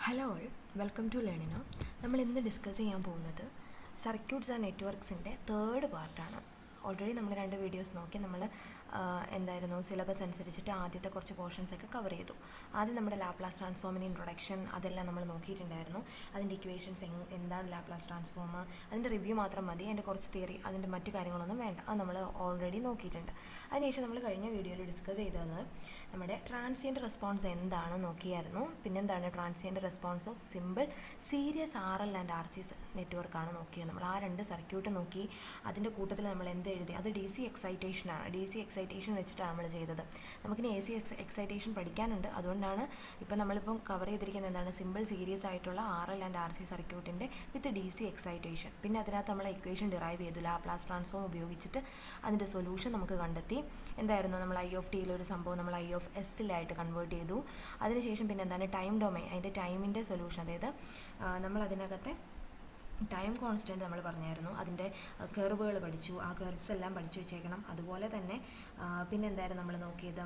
Hello all, welcome to Learnino. നമ്മൾ ഇന്ന് discuss ചെയ്യാൻ പോകുന്നത് സർക്യൂട്ട്സ് ആൻഡ് നെറ്റ്വർക്ക്സിൻ്റെ തേർഡ് പാർട്ടാണ്. ഓൾറെഡി നമ്മൾ 2 വീഡിയോസ് നോക്കി. നമ്മൾ എന്തായിരുന്നു സിലബസ് അനുസരിച്ചിട്ട് ആദ്യത്തെ കുറച്ച് പോർഷൻസൊക്കെ കവർ ചെയ്തു. ആദ്യം നമ്മുടെ ലാപ്ലാസ് ട്രാൻസ്ഫോമിൻ്റെ ഇൻട്രൊഡക്ഷൻ അതെല്ലാം നമ്മൾ നോക്കിയിട്ടുണ്ടായിരുന്നു. അതിൻ്റെ ഇക്വേഷൻസ് എന്താണ് ലാപ്ലാസ് ട്രാൻസ്ഫോം, അതിൻ്റെ റിവ്യൂ മാത്രം മതി. അതിൻ്റെ കുറച്ച് തിയറി, അതിൻ്റെ മറ്റു കാര്യങ്ങളൊന്നും വേണ്ട. അത് നമ്മൾ ഓൾറെഡി നോക്കിയിട്ടുണ്ട്. അതിനുശേഷം നമ്മൾ കഴിഞ്ഞ വീഡിയോയിൽ ഡിസ്കസ് ചെയ്തത് നമ്മുടെ ട്രാൻസിയൻ്റ് റെസ്പോൺസ് എന്താണ് നോക്കിയായിരുന്നു. പിന്നെന്താണ് transient response of simple series RL and RC നെറ്റ്വർക്കാണ് നോക്കിയത്. നമ്മൾ ആ 2 സർക്യൂട്ട് നോക്കി. അതിൻ്റെ കൂട്ടത്തിൽ നമ്മൾ എന്ത് എഴുതി? അത് DC എക്സൈറ്റേഷനാണ്. DC എക്സൈറ്റേഷൻ വെച്ചിട്ടാണ് നമ്മൾ ചെയ്തത്. നമുക്കിനി AC എക്സൈറ്റേഷൻ പഠിക്കാനുണ്ട്. അതുകൊണ്ടാണ് നമ്മളിപ്പം കവർ ചെയ്തിരിക്കുന്നത് എന്താണ്? സിമ്പിൾ സീരീസ് ആയിട്ടുള്ള RL ആൻഡ് RC സർക്യൂട്ടിൻ്റെ വിത്ത് DC എക്സൈറ്റേഷൻ. പിന്നെ അതിനകത്ത് നമ്മൾ ഇക്വേഷൻ ഡിറൈവ് ചെയ്തു. ലാപ്ലാസ് ട്രാൻസ്ഫോം ഉപയോഗിച്ചിട്ട് അതിൻ്റെ സൊല്യൂഷൻ നമുക്ക് കണ്ടെത്തി. എന്തായിരുന്നു? നമ്മൾ IOTയിൽ ഒരു സംഭവം നമ്മൾ IOSലായിട്ട് കൺവേർട്ട് ചെയ്തു. അതിനുശേഷം പിന്നെ എന്താണ്? ടൈം ഡൊമൈൻ, അതിൻ്റെ ടൈമിൻ്റെ സൊല്യൂഷൻ, അതായത് നമ്മൾ അതിനകത്തെ ടൈം കോൺസ്റ്റൻറ്റ് നമ്മൾ പറഞ്ഞായിരുന്നു. അതിൻ്റെ കർവുകൾ പഠിച്ചു. ആ കർവ്സ് എല്ലാം പഠിച്ചു വെച്ചേക്കണം. അതുപോലെ തന്നെ പിന്നെ എന്തായിരുന്നു നമ്മൾ നോക്കിയത്?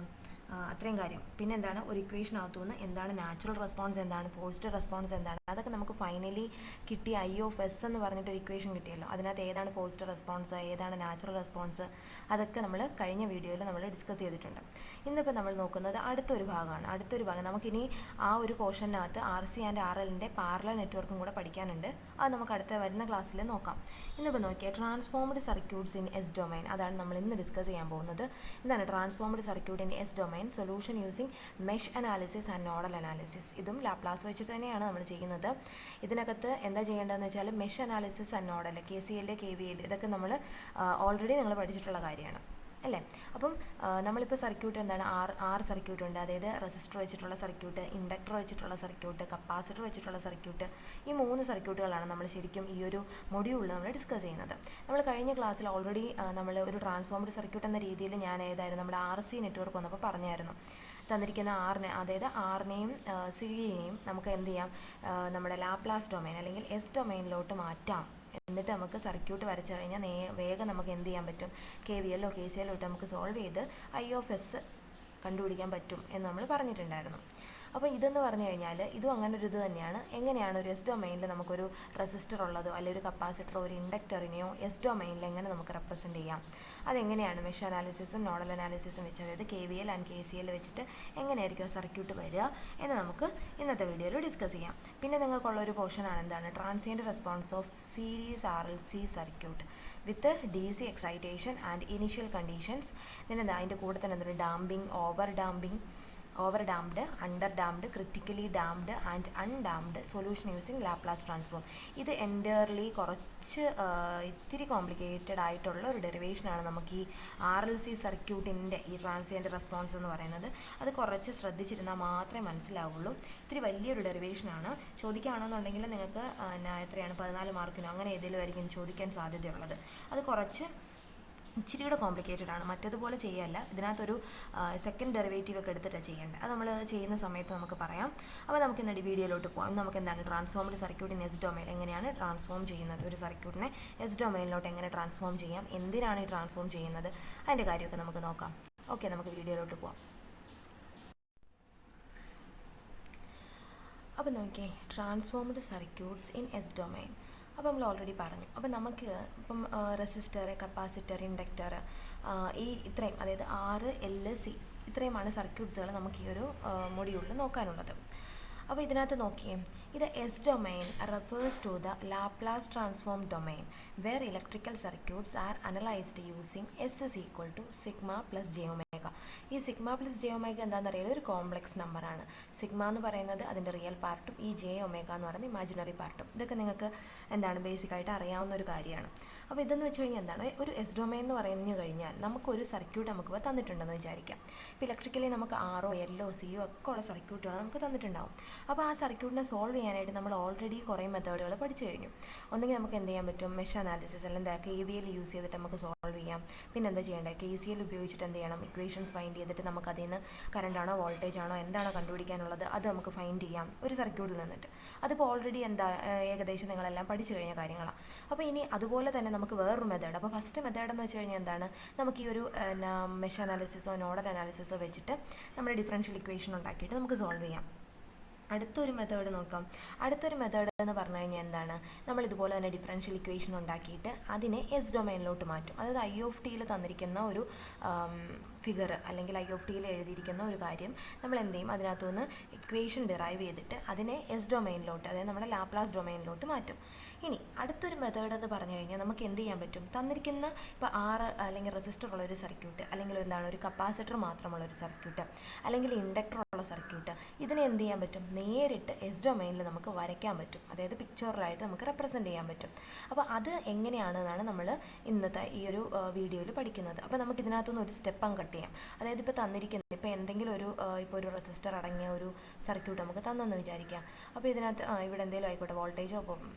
അത്രയും കാര്യം. പിന്നെ എന്താണ്? ഒരു ഇക്വേഷനകത്തുനിന്ന് എന്താണ് നാച്ചുറൽ റെസ്പോൺസ്, എന്താണ് ഫോഴ്സ്ഡ് റെസ്പോൺസ്, എന്താണ് അതൊക്കെ നമുക്ക് ഫൈനലി കിട്ടി. IOS എന്ന് പറഞ്ഞിട്ട് ഒരു ഇക്വേഷൻ കിട്ടിയല്ലോ. അതിനകത്ത് ഏതാണ് ഫോഴ്സ്ഡ് റെസ്പോൺസ്, ഏതാണ് നാച്ചുറൽ റെസ്പോൺസ്, അതൊക്കെ നമ്മൾ കഴിഞ്ഞ വീഡിയോയിൽ നമ്മൾ ഡിസ്കസ് ചെയ്തിട്ടുണ്ട്. ഇന്നിപ്പോൾ നമ്മൾ നോക്കുന്നത് അടുത്തൊരു ഭാഗമാണ്. നമുക്കിനി ആ ഒരു പോർഷനകത്ത് RC ആൻഡ് RLൻ്റെ പാരലൽ നെറ്റ്വർക്കും കൂടെ പഠിക്കാനുണ്ട്. അത് നമുക്ക് വരുന്ന ക്ലാസ്സിൽ നോക്കാം. ഇന്നിപ്പോൾ നോക്കിയാൽ transformed circuits in S domain, അതാണ് നമ്മൾ ഇന്ന് ഡിസ്കസ് ചെയ്യാൻ പോകുന്നത്. എന്താണ് transformed circuit in S domain? Solution using mesh analysis and nodal analysis. ഇതും ലാപ്ലാസ് വെച്ചിട്ട് തന്നെയാണ് നമ്മൾ ചെയ്യുന്നത്. ഇതിനകത്ത് എന്താ ചെയ്യേണ്ടതെന്ന് വെച്ചാൽ mesh analysis and nodal, KCL, KVL, ഇതൊക്കെ നമ്മൾ ഓൾറെഡി നിങ്ങൾ പഠിച്ചിട്ടുള്ള കാര്യമാണ് അല്ലേ? അപ്പം നമ്മളിപ്പോൾ സർക്യൂട്ട് എന്താണ്? ആറ് സർക്യൂട്ട് ഉണ്ട്. അതായത് റെസിസ്റ്റർ വെച്ചിട്ടുള്ള സർക്യൂട്ട്, ഇൻഡക്ടർ വെച്ചിട്ടുള്ള സർക്യൂട്ട്, കപ്പാസിറ്റർ വെച്ചിട്ടുള്ള സർക്യൂട്ട്. ഈ 3 സർക്യൂട്ടുകളാണ് നമ്മൾ ശരിക്കും ഈ ഒരു മൊഡ്യൂളിൽ നമ്മൾ ഡിസ്കസ് ചെയ്യുന്നത്. നമ്മൾ കഴിഞ്ഞ ക്ലാസ്സിൽ ഓൾറെഡി നമ്മൾ ഒരു ട്രാൻസ്ഫോംഡ് സർക്യൂട്ട് എന്ന രീതിയിൽ ഞാൻ ഏതായിരുന്നു നമ്മുടെ RC നെറ്റ്വർക്ക് വന്നപ്പോൾ പറഞ്ഞായിരുന്നു. തന്നിരിക്കുന്ന ആറിനെ, അതായത് ആറിനെയും സിയെയും നമുക്ക് എന്ത് ചെയ്യാം? നമ്മുടെ ലാപ്ലാസ് ഡൊമൈൻ അല്ലെങ്കിൽ S ഡൊമൈനിലോട്ട് മാറ്റാം. എന്നിട്ട് നമുക്ക് സർക്യൂട്ട് വരച്ചു കഴിഞ്ഞാൽ വേഗം നമുക്ക് എന്ത് ചെയ്യാൻ പറ്റും? KVL KCL ഇട്ട് നമുക്ക് സോൾവ് ചെയ്ത് IOS കണ്ടുപിടിക്കാൻ പറ്റും എന്ന് നമ്മൾ പറഞ്ഞിട്ടുണ്ടായിരുന്നു. അപ്പോൾ ഇതെന്ന് പറഞ്ഞു കഴിഞ്ഞാൽ ഇതും അങ്ങനെ ഒരു ഇത് തന്നെയാണ്. എങ്ങനെയാണ് ഒരു S ഡൊമൈനിൽ നമുക്കൊരു റെസിസ്റ്റർ ഉള്ളതോ അല്ലെങ്കിൽ ഒരു കപ്പാസിറ്ററോ ഒരു ഇൻഡക്ടറിനെയോ S ഡൊമൈനിൽ എങ്ങനെ നമുക്ക് റെപ്രസെൻറ്റ് ചെയ്യാം? അതെങ്ങനെയാണ് മെഷ് അനാലിസിസും നോഡൽ അനാലിസിസും വെച്ച്, അതായത് KVL ആൻഡ് KCL വെച്ചിട്ട് എങ്ങനെയായിരിക്കും ആ സർക്യൂട്ട് വരിക എന്ന് നമുക്ക് ഇന്നത്തെ വീഡിയോയിൽ ഡിസ്കസ് ചെയ്യാം. പിന്നെ നിങ്ങൾക്കുള്ളൊരു പോർഷനാണ് എന്താണ്? Transient response of series RLC circuit with DC excitation and initial conditions. പിന്നെ അതിൻ്റെ കൂടെ തന്നെ എന്താണ്? Damping, over damped, under damped, critically damped and undamped, solution using Laplace transform. ഇത് എൻറ്റയർലി കുറച്ച് ഇത്തിരി കോംപ്ലിക്കേറ്റഡ് ആയിട്ടുള്ള ഒരു ഡെറിവേഷനാണ് നമുക്ക് ഈ RLC സർക്യൂട്ടിൻ്റെ ഈ ട്രാൻസിയൻ്റ് റെസ്പോൺസ് എന്ന് പറയുന്നത്. അത് കുറച്ച് ശ്രദ്ധിച്ചിരുന്നാൽ മാത്രമേ മനസ്സിലാവുള്ളൂ. ഇത്തിരി വലിയൊരു ഡെറിവേഷനാണ്. ചോദിക്കുകയാണെന്നുണ്ടെങ്കിൽ നിങ്ങൾക്ക് എത്രയാണ് 14 മാർക്കിനോ അങ്ങനെ ഏതെങ്കിലും ആയിരിക്കും ചോദിക്കാൻ സാധ്യതയുള്ളത്. അത് കുറച്ച് ഇച്ചിരി കൂടെ കോംപ്ലിക്കേറ്റഡ് ആണ്. മറ്റതുപോലെ ചെയ്യല്ല. ഇതിനകത്തൊരു സെക്കൻഡ് ഡെറിവേറ്റീവ് ഒക്കെ എടുത്തിട്ടാണ് ചെയ്യേണ്ടത്. അത് നമ്മൾ ചെയ്യുന്ന സമയത്ത് നമുക്ക് പറയാം. അപ്പോൾ നമുക്ക് ഇന്ന് വീഡിയോയിലോട്ട് പോകാം. നമുക്ക് എന്താണ് transformed circuit in S domain, എങ്ങനെയാണ് ട്രാൻസ്ഫോം ചെയ്യുന്നത്? ഒരു സർക്യൂട്ടിനെ S ഡൊമൈനിലോട്ട് എങ്ങനെ ട്രാൻസ്ഫോം ചെയ്യാം, എന്തിനാണ് ഈ ട്രാൻസ്ഫോം ചെയ്യുന്നത്, അതിൻ്റെ കാര്യമൊക്കെ നമുക്ക് നോക്കാം. ഓക്കെ, നമുക്ക് വീഡിയോയിലോട്ട് പോകാം. അപ്പോൾ നോക്കിയേ, transformed circuits in S domain. അപ്പോൾ നമ്മൾ ഓൾറെഡി പറഞ്ഞു. അപ്പോൾ നമുക്ക് ഇപ്പം റെസിസ്റ്റർ, കപ്പാസിറ്റർ, ഇൻഡക്ടർ, ഇത്രയും, അതായത് RLC ഇത്രയുമാണ് സർക്യൂട്ട്സുകൾ നമുക്ക് ഈ ഒരു മൊഡ്യൂളിൽ നോക്കാനുള്ളത്. അപ്പോൾ ഇതിനകത്ത് നോക്കിയേ, ഇത് S domain refers to the Laplace transform domain where electrical circuits are analysed using S is equal to sigma plus J omega. ഈ സിഗ്മ പ്ലസ് J ഒമേഗ എന്താണെന്ന് അറിയാം? ഒരു കോംപ്ലക്സ് നമ്പറാണ്. സിഗ്മ എന്ന് പറയുന്നത് അതിൻ്റെ റിയൽ പാർട്ടും ഈ J ഒമേഗ എന്ന് പറയുന്നത് ഇമാജിനറി പാർട്ടും. ഇതൊക്കെ നിങ്ങൾക്ക് എന്താണ് ബേസിക്കായിട്ട് അറിയാവുന്ന ഒരു കാര്യമാണ്. അപ്പോൾ ഇതെന്ന് വെച്ച് കഴിഞ്ഞാൽ എന്താണ്? ഒരു S ഡൊമൈൻ എന്ന് പറഞ്ഞു കഴിഞ്ഞാൽ നമുക്കൊരു സർക്യൂട്ട് നമുക്ക് തന്നിട്ടുണ്ടെന്ന് വിചാരിക്കാം. ഇപ്പോൾ ഇലക്ട്രിക്കലി നമുക്ക് RO LO CO ഒക്കെ ഉള്ള സർക്യൂട്ടുകൾ നമുക്ക് തന്നിട്ടുണ്ടാവും. അപ്പോൾ ആ സർക്യൂട്ടിനെ സോൾവ് ചെയ്യാനായിട്ട് നമ്മൾ ഓൾറെഡി കുറേ മെത്തേഡുകൾ പഠിച്ചു കഴിഞ്ഞു. ഒന്നെങ്കിൽ നമുക്ക് എന്ത് ചെയ്യാൻ പറ്റും? മെഷ് അനാലിസിസ്, അല്ലെങ്കിൽ KVL യൂസ് ചെയ്തിട്ട് നമുക്ക് സോൾവ് ചെയ്യാം. പിന്നെ എന്താ ചെയ്യേണ്ടത്? KCL ഉപയോഗിച്ചിട്ട് എന്ത് ചെയ്യണം? ഇക്വേഷൻസ് ഫൈൻഡ് ചെയ്തിട്ട് നമുക്ക് അതിൽ നിന്ന് കറണ്ടാണോ വോൾട്ടേജ് ആണോ എന്താണോ കണ്ടുപിടിക്കാനുള്ളത് അത് നമുക്ക് ഫൈൻഡ് ചെയ്യാം ഒരു സർക്യൂട്ടിൽ നിന്നിട്ട്. അതിപ്പോൾ ഓൾറെഡി ഏകദേശം നിങ്ങളെല്ലാം പഠിച്ചു കഴിഞ്ഞ കാര്യങ്ങളാണ്. അപ്പോൾ ഇനി അതുപോലെ തന്നെ നമുക്ക് വേറൊരു മെത്തേഡ്. അപ്പോൾ ഫസ്റ്റ് മെത്തേഡ് എന്ന് വെച്ച് കഴിഞ്ഞാൽ എന്താണ്? നമുക്ക് ഈ ഒരു മെഷ് അനാലിസിസോ നോഡൽ അനാലിസിസോ വെച്ചിട്ട് നമ്മുടെ ഡിഫറൻഷ്യൽ ഇക്വേഷൻ ഉണ്ടാക്കിയിട്ട് നമുക്ക് സോൾവ് ചെയ്യാം. അടുത്തൊരു മെത്തേഡ് നോക്കാം. അടുത്തൊരു മെത്തേഡ് എന്ന് പറഞ്ഞു കഴിഞ്ഞാൽ എന്താണ്, നമ്മൾ ഇതുപോലെ തന്നെ ഡിഫറൻഷ്യൽ ഇക്വേഷൻ ഉണ്ടാക്കിയിട്ട് അതിനെ എസ് ഡൊമൈനിലോട്ട് മാറ്റും. അതായത് ഐ ഓഫ് ടിയിൽ തന്നിരിക്കുന്ന ഒരു ഫിഗർ അല്ലെങ്കിൽ ഐ ഓഫ് ടിയിൽ എഴുതിയിരിക്കുന്ന ഒരു കാര്യം നമ്മൾ എന്ത് ചെയ്യും, അതിനകത്തുനിന്ന് ഇക്വേഷൻ ഡിറൈവ് ചെയ്തിട്ട് അതിനെ എസ് ഡൊമൈനിലോട്ട്, അതായത് നമ്മുടെ ലാപ്ലാസ് ഡൊമൈനിലോട്ട് മാറ്റും. ഇനി അടുത്തൊരു മെത്തേഡ് എന്ന് പറഞ്ഞു കഴിഞ്ഞാൽ നമുക്ക് എന്ത് ചെയ്യാൻ പറ്റും, തന്നിരിക്കുന്ന ഇപ്പോൾ 6 അല്ലെങ്കിൽ റെസിസ്റ്റർ ഉള്ള ഒരു സർക്യൂട്ട്, അല്ലെങ്കിൽ എന്താണ് ഒരു കപ്പാസിറ്റർ മാത്രമുള്ള ഒരു സർക്യൂട്ട്, അല്ലെങ്കിൽ ഇൻഡക്ടർ ഉള്ള സർക്യൂട്ട്, ഇതിനെ എന്ത് ചെയ്യാൻ പറ്റും, നേരിട്ട് എസ് ഡൊമൈനിൽ നമുക്ക് വരയ്ക്കാൻ പറ്റും. അതായത് പിക്ചറിലായിട്ട് നമുക്ക് റെപ്രസെൻറ്റ് ചെയ്യാൻ പറ്റും. അപ്പോൾ അത് എങ്ങനെയാണെന്നാണ് നമ്മൾ ഇന്നത്തെ ഈ ഒരു വീഡിയോയിൽ പഠിക്കുന്നത്. അപ്പോൾ നമുക്ക് ഇതിനകത്തുനിന്ന് ഒരു സ്റ്റെപ്പ് അങ്ങ് കട്ട് ചെയ്യാം. അതായത് ഇപ്പോൾ തന്നിരിക്കുന്നത് ഇപ്പോൾ എന്തെങ്കിലും ഒരു ഇപ്പോൾ ഒരു റെസിസ്റ്റർ അടങ്ങിയ ഒരു സർക്യൂട്ട് നമുക്ക് തന്നെന്ന് വിചാരിക്കാം. അപ്പോൾ ഇതിനകത്ത് ഇവിടെ എന്തെങ്കിലും ആയിക്കോട്ടെ, വോൾട്ടേജോ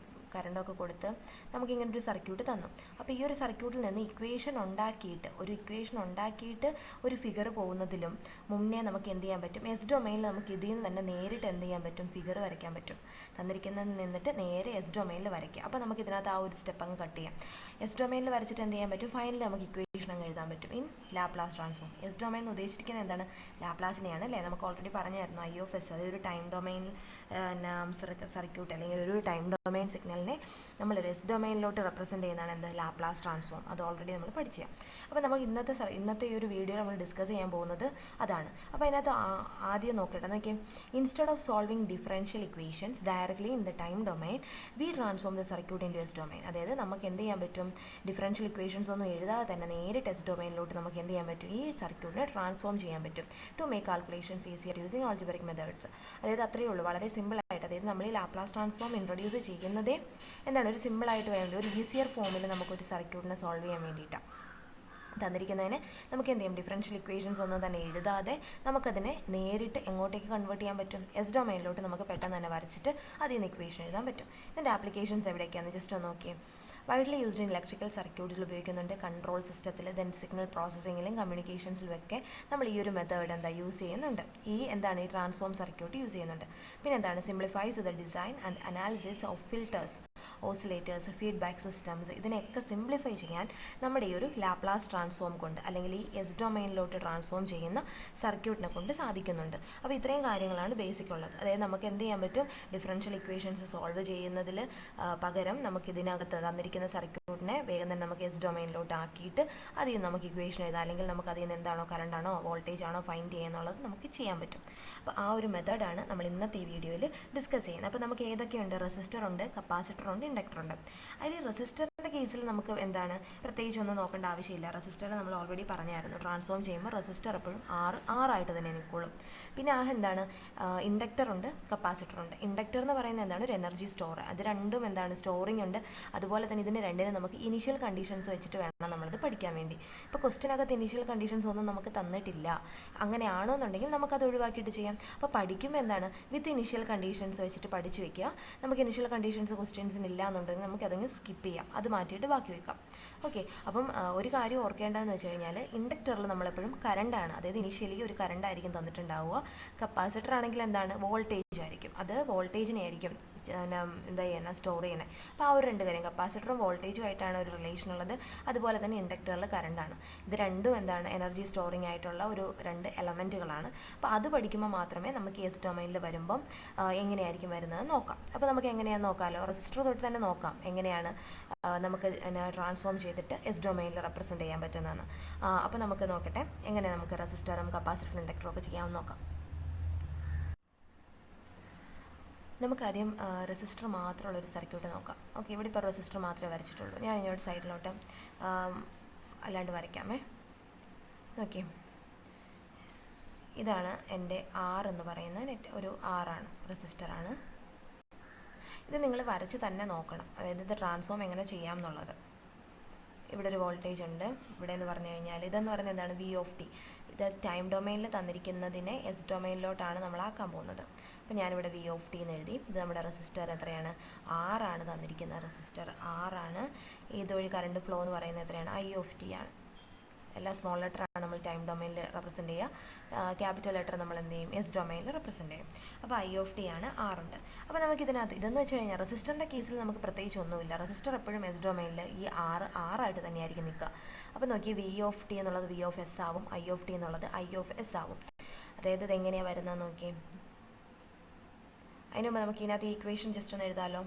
കറണ്ടൊക്കെ കൊടുത്ത് നമുക്കിങ്ങനെ ഒരു സർക്യൂട്ട് തന്നു. അപ്പോൾ ഈ ഒരു സർക്യൂട്ടിൽ നിന്ന് ഇക്വേഷൻ ഉണ്ടാക്കിയിട്ട് ഒരു ഫിഗർ പോകുന്നതിലും മുന്നേ നമുക്ക് എന്ത് ചെയ്യാൻ പറ്റും, എസ് ഡൊമൈനിൽ നമുക്ക് ഇതിൽ നിന്ന് തന്നെ നേരിട്ട് എന്ത് ചെയ്യാൻ പറ്റും, ഫിഗർ വരയ്ക്കാൻ പറ്റും. തന്നിരിക്കുന്നതിൽ നിന്നിട്ട് നേരെ എസ് ഡൊമൈനിൽ വരയ്ക്കുക. അപ്പോൾ നമുക്ക് ഇതിനകത്ത് ആ ഒരു സ്റ്റെപ്പ് അങ്ങ് കട്ട് ചെയ്യാം. എസ് ഡൊമൈനിൽ വരച്ചിട്ട് എന്ത് ചെയ്യാൻ പറ്റും, ഫൈനലി നമുക്ക് ഇക്വേഷൻ അങ്ങ് എഴുതാൻ പറ്റും in Laplace transform. S domain ഉദ്ദേശിക്കുന്നത് എന്താണ്, ലാപ്ലാസിനെയാണ് അല്ലേ. നമുക്ക് ഓൾറെഡി പറഞ്ഞായിരുന്നു ഐ ഓഫ് എസ്, അതൊരു ടൈം ഡൊമൈൻ സർക്യൂട്ട് അല്ലെങ്കിൽ ഒരു ടൈം ഡൊമൈൻ സിഗ്നലിനെ നമ്മൾ എസ് ഡൊമൈനിലോട്ട് റെപ്രസെൻറ്റ് ചെയ്യുന്നതാണ് എന്ത്, ലാപ്ലാസ് ട്രാൻസ്ഫോം. അത് ഓൾറെഡി നമ്മൾ പഠിച്ചു. അപ്പോൾ നമുക്ക് ഇന്നത്തെ ഈ ഒരു വീഡിയോ നമ്മൾ ഡിസ്കസ് ചെയ്യാൻ പോകുന്നത് അതാണ്. അപ്പോൾ അതിനകത്ത് ആദ്യം നോക്കട്ടെ, നോക്കിയാൽ instead of solving differential equations directly in the time domain we transform the circuit into S domain. അതായത് നമുക്ക് എന്ത് ചെയ്യാൻ പറ്റും, ഡിഫറൻഷ്യൽ ഇക്വേഷൻസ് ഒന്നും എഴുതാതെ തന്നെ നേരിട്ട് എസ് ഡൊമൈനിലോട്ട് നമുക്ക് എന്ത് ചെയ്യാൻ പറ്റും, ഈ സർക്യൂട്ടിനെ ട്രാൻസ്ഫോം ചെയ്യാൻ പറ്റും to make calculations easier using algebraic methods. അതായത് അത്രയേ ഉള്ളൂ, വളരെ സിമ്പിളായിട്ട്. അതായത് നമ്മൾ ഈ ലാപ്ലാസ് ട്രാൻസ്ഫോം ഇൻട്രൊഡ്യൂസ് ചെയ്യുന്നതേ എന്താണ്, ഒരു സിമ്പിളായിട്ട് വേണ്ട ഒരു ഈസിയർ ഫോമിൽ നമുക്കൊരു സർക്യൂട്ടിനെ സോൾവ് ചെയ്യാൻ വേണ്ടിയിട്ടാണ്. തന്നിരിക്കുന്നതിന് നമുക്ക് എന്ത് ചെയ്യും, ഡിഫറൻഷ്യൽ ഇക്വേഷൻസ് ഒന്നും തന്നെ എഴുതാതെ നമുക്കതിനെ നേരിട്ട് എങ്ങോട്ടേക്ക് കൺവേർട്ട് ചെയ്യാൻ പറ്റും, എസ് ഡൊമൈനിലോട്ട് നമുക്ക് പെട്ടെന്ന് തന്നെ വരച്ചിട്ട് അതിൽ നിന്ന് ഇക്വേഷൻ എഴുതാൻ പറ്റും. ഇതിൻ്റെ ആപ്ലിക്കേഷൻസ് എവിടേക്കാണെന്ന് ജസ്റ്റ് ഒന്ന് നോക്കിയേ. വൈഡ്ലി യൂസ്ഡ് ഇൻ ഇലക്ട്രിക്കൽ സർക്യൂട്ട്സിൽ ഉപയോഗിക്കുന്നുണ്ട്, കൺട്രോൾ സിസ്റ്റത്തിൽ, ദെൻ സിഗ്നൽ പ്രോസസ്സിങ്ങിലും കമ്മ്യൂണിക്കേഷൻസിലുമൊക്കെ നമ്മൾ ഈ ഒരു മെത്തേഡ് യൂസ് ചെയ്യുന്നുണ്ട്. ഈ ട്രാൻസ്ഫോം സർക്യൂട്ട് യൂസ് ചെയ്യുന്നുണ്ട്. പിന്നെ simplifies the design and analysis of filters, oscillators, feedback systems, ഇതിനെയൊക്കെ സിംപ്ലിഫൈ ചെയ്യാൻ നമ്മുടെ ഈ ഒരു ലാപ്ലാസ് ട്രാൻസ്ഫോം കൊണ്ട് അല്ലെങ്കിൽ ഈ എസ് ഡൊമൈനിലോട്ട് ട്രാൻസ്ഫോം ചെയ്യുന്ന സർക്യൂട്ടിനെ കൊണ്ട് സാധിക്കുന്നുണ്ട്. അപ്പോൾ ഇത്രയും കാര്യങ്ങളാണ് ബേസിക് ഉള്ളത്. അതായത് നമുക്ക് എന്ത് ചെയ്യാൻ പറ്റും, ഡിഫറൻഷ്യൽ ഇക്വേഷൻസ് സോൾവ് ചെയ്യുന്നതിൽ പകരം നമുക്ക് ഇതിനകത്ത് തന്നിരിക്കുന്ന സർക്യൂട്ടിനെ വേഗം തന്നെ നമുക്ക് എസ് ഡൊമൈനിലോട്ട് ആക്കിയിട്ട് അതിൽ നിന്ന് നമുക്ക് ഇക്വേഷൻ എഴുതാം, അല്ലെങ്കിൽ നമുക്ക് അതിൽ നിന്ന് എന്താണോ കറണ്ടാണോ വോൾട്ടേജ് ആണോ ഫൈൻഡ് ചെയ്യുന്നുള്ളത് നമുക്ക് ചെയ്യാൻ പറ്റും. അപ്പോൾ ആ ഒരു മെത്തേഡാണ് നമ്മൾ ഇന്നത്തെ ഈ വീഡിയോയിൽ ഡിസ്കസ് ചെയ്യുന്നത്. അപ്പോൾ നമുക്ക് ഏതൊക്കെയുണ്ട്, റെസിസ്റ്റർ ഉണ്ട്, കപ്പാസിറ്റർ ഉണ്ട്, ഇൻഡക്ടർ ഉണ്ട്. അതിൽ റെസിസ്റ്ററിൻ്റെ കേസിൽ നമുക്ക് പ്രത്യേകിച്ച് ഒന്നും നോക്കേണ്ട ആവശ്യമില്ല. റെസിസ്റ്റർ നമ്മൾ ഓൾറെഡി പറഞ്ഞായിരുന്നു, ട്രാൻസ്ഫോം ചെയ്യുമ്പോൾ റെസിസ്റ്റർ എപ്പോഴും ആറായിട്ട് തന്നെ നിൽക്കുള്ളൂ. പിന്നെ ഇൻഡക്ടർ ഉണ്ട്, കപ്പാസിറ്റർ ഉണ്ട്. ഇൻഡക്ടർ എന്ന് പറയുന്നത് ഒരു എനർജി സ്റ്റോർ. അത് രണ്ടും സ്റ്റോറിംഗ് ഉണ്ട്. അതുപോലെ തന്നെ ഇതിന് രണ്ടിനും നമുക്ക് ഇനീഷ്യൽ കണ്ടീഷൻസ് വെച്ചിട്ട് വേണം നമ്മളത് പഠിക്കാൻ വേണ്ടി. ഇപ്പോൾ ക്വസ്റ്റിനകത്ത് ഇനീഷ്യൽ കണ്ടീഷൻസ് ഒന്നും നമുക്ക് തന്നിട്ടില്ല. അങ്ങനെയാണോ എന്നുണ്ടെങ്കിൽ നമുക്കത് ഒഴിവാക്കിയിട്ട് ചെയ്യാം. അപ്പോൾ പഠിക്കുമ്പോൾ വിത്ത് ഇനീഷ്യൽ കണ്ടീഷൻസ് വെച്ചിട്ട് പഠിച്ചു വയ്ക്കുക. നമുക്ക് ഇനീഷ്യൽ കണ്ടീഷൻസ് ക്വസ്റ്റ്യൻസിന് ഇല്ല എന്നുണ്ടെങ്കിൽ നമുക്കതങ്ങ് സ്കിപ്പ് ചെയ്യാം, അത് മാറ്റിയിട്ട് ബാക്കി വയ്ക്കാം. ഓക്കെ. അപ്പം ഒരു കാര്യം ഓർക്കേണ്ടതെന്ന് വെച്ച് കഴിഞ്ഞാൽ ഇൻഡക്ടറിൽ നമ്മളെപ്പോഴും കറണ്ടാണ്, അതായത് ഇനീഷ്യലി ഒരു കറണ്ടായിരിക്കും തന്നിട്ടുണ്ടാവുക. കപ്പാസിറ്റർ ആണെങ്കിൽ വോൾട്ടേജ് ആയിരിക്കും, അത് വോൾട്ടേജിനെ ആയിരിക്കും സ്റ്റോർ ചെയ്യണേ. അപ്പോൾ ആ ഒരു രണ്ട് കാര്യം, കപ്പാസിറ്ററും വോൾട്ടേജും ആയിട്ടാണ് ഒരു റിലേഷൻ ഉള്ളത്. അതുപോലെ തന്നെ ഇൻഡക്ടറിൽ കറണ്ടാണ്. ഇത് രണ്ടും എനർജി സ്റ്റോറിംഗ് ആയിട്ടുള്ള രണ്ട് എലമെൻറ്റുകളാണ്. അപ്പോൾ അത് പഠിക്കുമ്പോൾ മാത്രമേ നമുക്ക് എസ് ഡൊമൈനിൽ വരുമ്പം എങ്ങനെയായിരിക്കും വരുന്നത് നോക്കാം. അപ്പോൾ നമുക്ക് എങ്ങനെയാണെന്ന് നോക്കാമല്ലോ. റെസിസ്റ്റർ തൊട്ട് തന്നെ നോക്കാം എങ്ങനെയാണ് നമുക്ക് ട്രാൻസ്ഫോം ചെയ്തിട്ട് എസ് ഡൊമൈനിൽ റെപ്രസെൻറ്റ് ചെയ്യാൻ പറ്റുന്നതെന്ന്. അപ്പോൾ നമുക്ക് നോക്കട്ടെ എങ്ങനെ നമുക്ക് റെസിസ്റ്ററും കപ്പാസിറ്ററും ഇൻഡക്ടറും ഒക്കെ ചെയ്യാമെന്ന് നോക്കാം. നമുക്കാദ്യം റെസിസ്റ്റർ മാത്രമുള്ളൊരു സർക്യൂട്ട് നോക്കാം. ഓക്കെ, ഇവിടെ ഇപ്പോൾ റെസിസ്റ്റർ മാത്രമേ വരച്ചിട്ടുള്ളൂ. ഞാൻ ഇങ്ങോട്ട് സൈഡിലോട്ട് അല്ലാണ്ട് വരയ്ക്കാമേ. ഓക്കെ, ഇതാണ് എൻ്റെ R എന്ന് പറയുന്ന ഒരു ആറാണ്, റെസിസ്റ്ററാണ്. ഇത് നിങ്ങൾ വരച്ച് തന്നെ നോക്കണം, അതായത് ഇത് ട്രാൻസ്ഫോം എങ്ങനെ ചെയ്യാം എന്നുള്ളത്. ഇവിടെ ഒരു വോൾട്ടേജ് ഉണ്ട്. ഇവിടെ എന്ന് പറഞ്ഞു കഴിഞ്ഞാൽ ഇതെന്ന് പറയുന്നത് വി ഓഫ് ടി. ഇത് ടൈം ഡൊമൈനിൽ തന്നിരിക്കുന്നതിനെ എസ് ഡൊമൈനിലോട്ടാണ് നമ്മൾ ആക്കാൻ പോകുന്നത്. അപ്പോൾ ഞാനിവിടെ വി ഓഫ് ടി എന്ന് എഴുതി. ഇത് നമ്മുടെ റെസിസ്റ്റർ എത്രയാണ്, ആറാണ് തന്നിരിക്കുന്ന റെസിസ്റ്റർ ആറാണ്. ഇതുവഴി കറണ്ട് ഫ്ലോ എന്ന് പറയുന്നത് എത്രയാണ്, ഐ ഓഫ് ടി ആണ്. എല്ലാ സ്മോൾ ലെറ്ററാണ് നമ്മൾ ടൈം ഡൊമൈനിൽ റെപ്രസെൻറ്റ് ചെയ്യുക, ക്യാപിറ്റൽ ലെറ്റർ നമ്മൾ എന്ത് ചെയ്യും, എസ് ഡൊമൈനിൽ റെപ്രസെൻറ്റ് ചെയ്യും. അപ്പോൾ ഐ ഓഫ് ടി ആണ്, ആറുണ്ട്. അപ്പോൾ നമുക്ക് ഇതിനകത്ത് ഇതെന്ന് വെച്ച് കഴിഞ്ഞാൽ റെസിസ്റ്ററിൻ്റെ കേസിൽ നമുക്ക് പ്രത്യേകിച്ച് ഒന്നുമില്ല. റെസിസ്റ്റർ എപ്പോഴും എസ് ഡൊമൈനിൽ ഈ ആറായിട്ട് തന്നെയായിരിക്കും നിൽക്കുക. അപ്പോൾ നോക്കി, വി ഓഫ് ടി എന്നുള്ളത് വി ഓഫ് എസ് ആവും, ഐ ഓഫ് ടി എന്നുള്ളത് ഐ ഓഫ് എസ് ആവും. അതായത് ഇതെങ്ങനെയാണ് വരുന്നത് നോക്കി, അതിന് മുമ്പ് നമുക്ക് ഇതിനകത്ത് ഈ ഇക്വേഷൻ ജസ്റ്റ് ഒന്ന് എഴുതാമല്ലോ.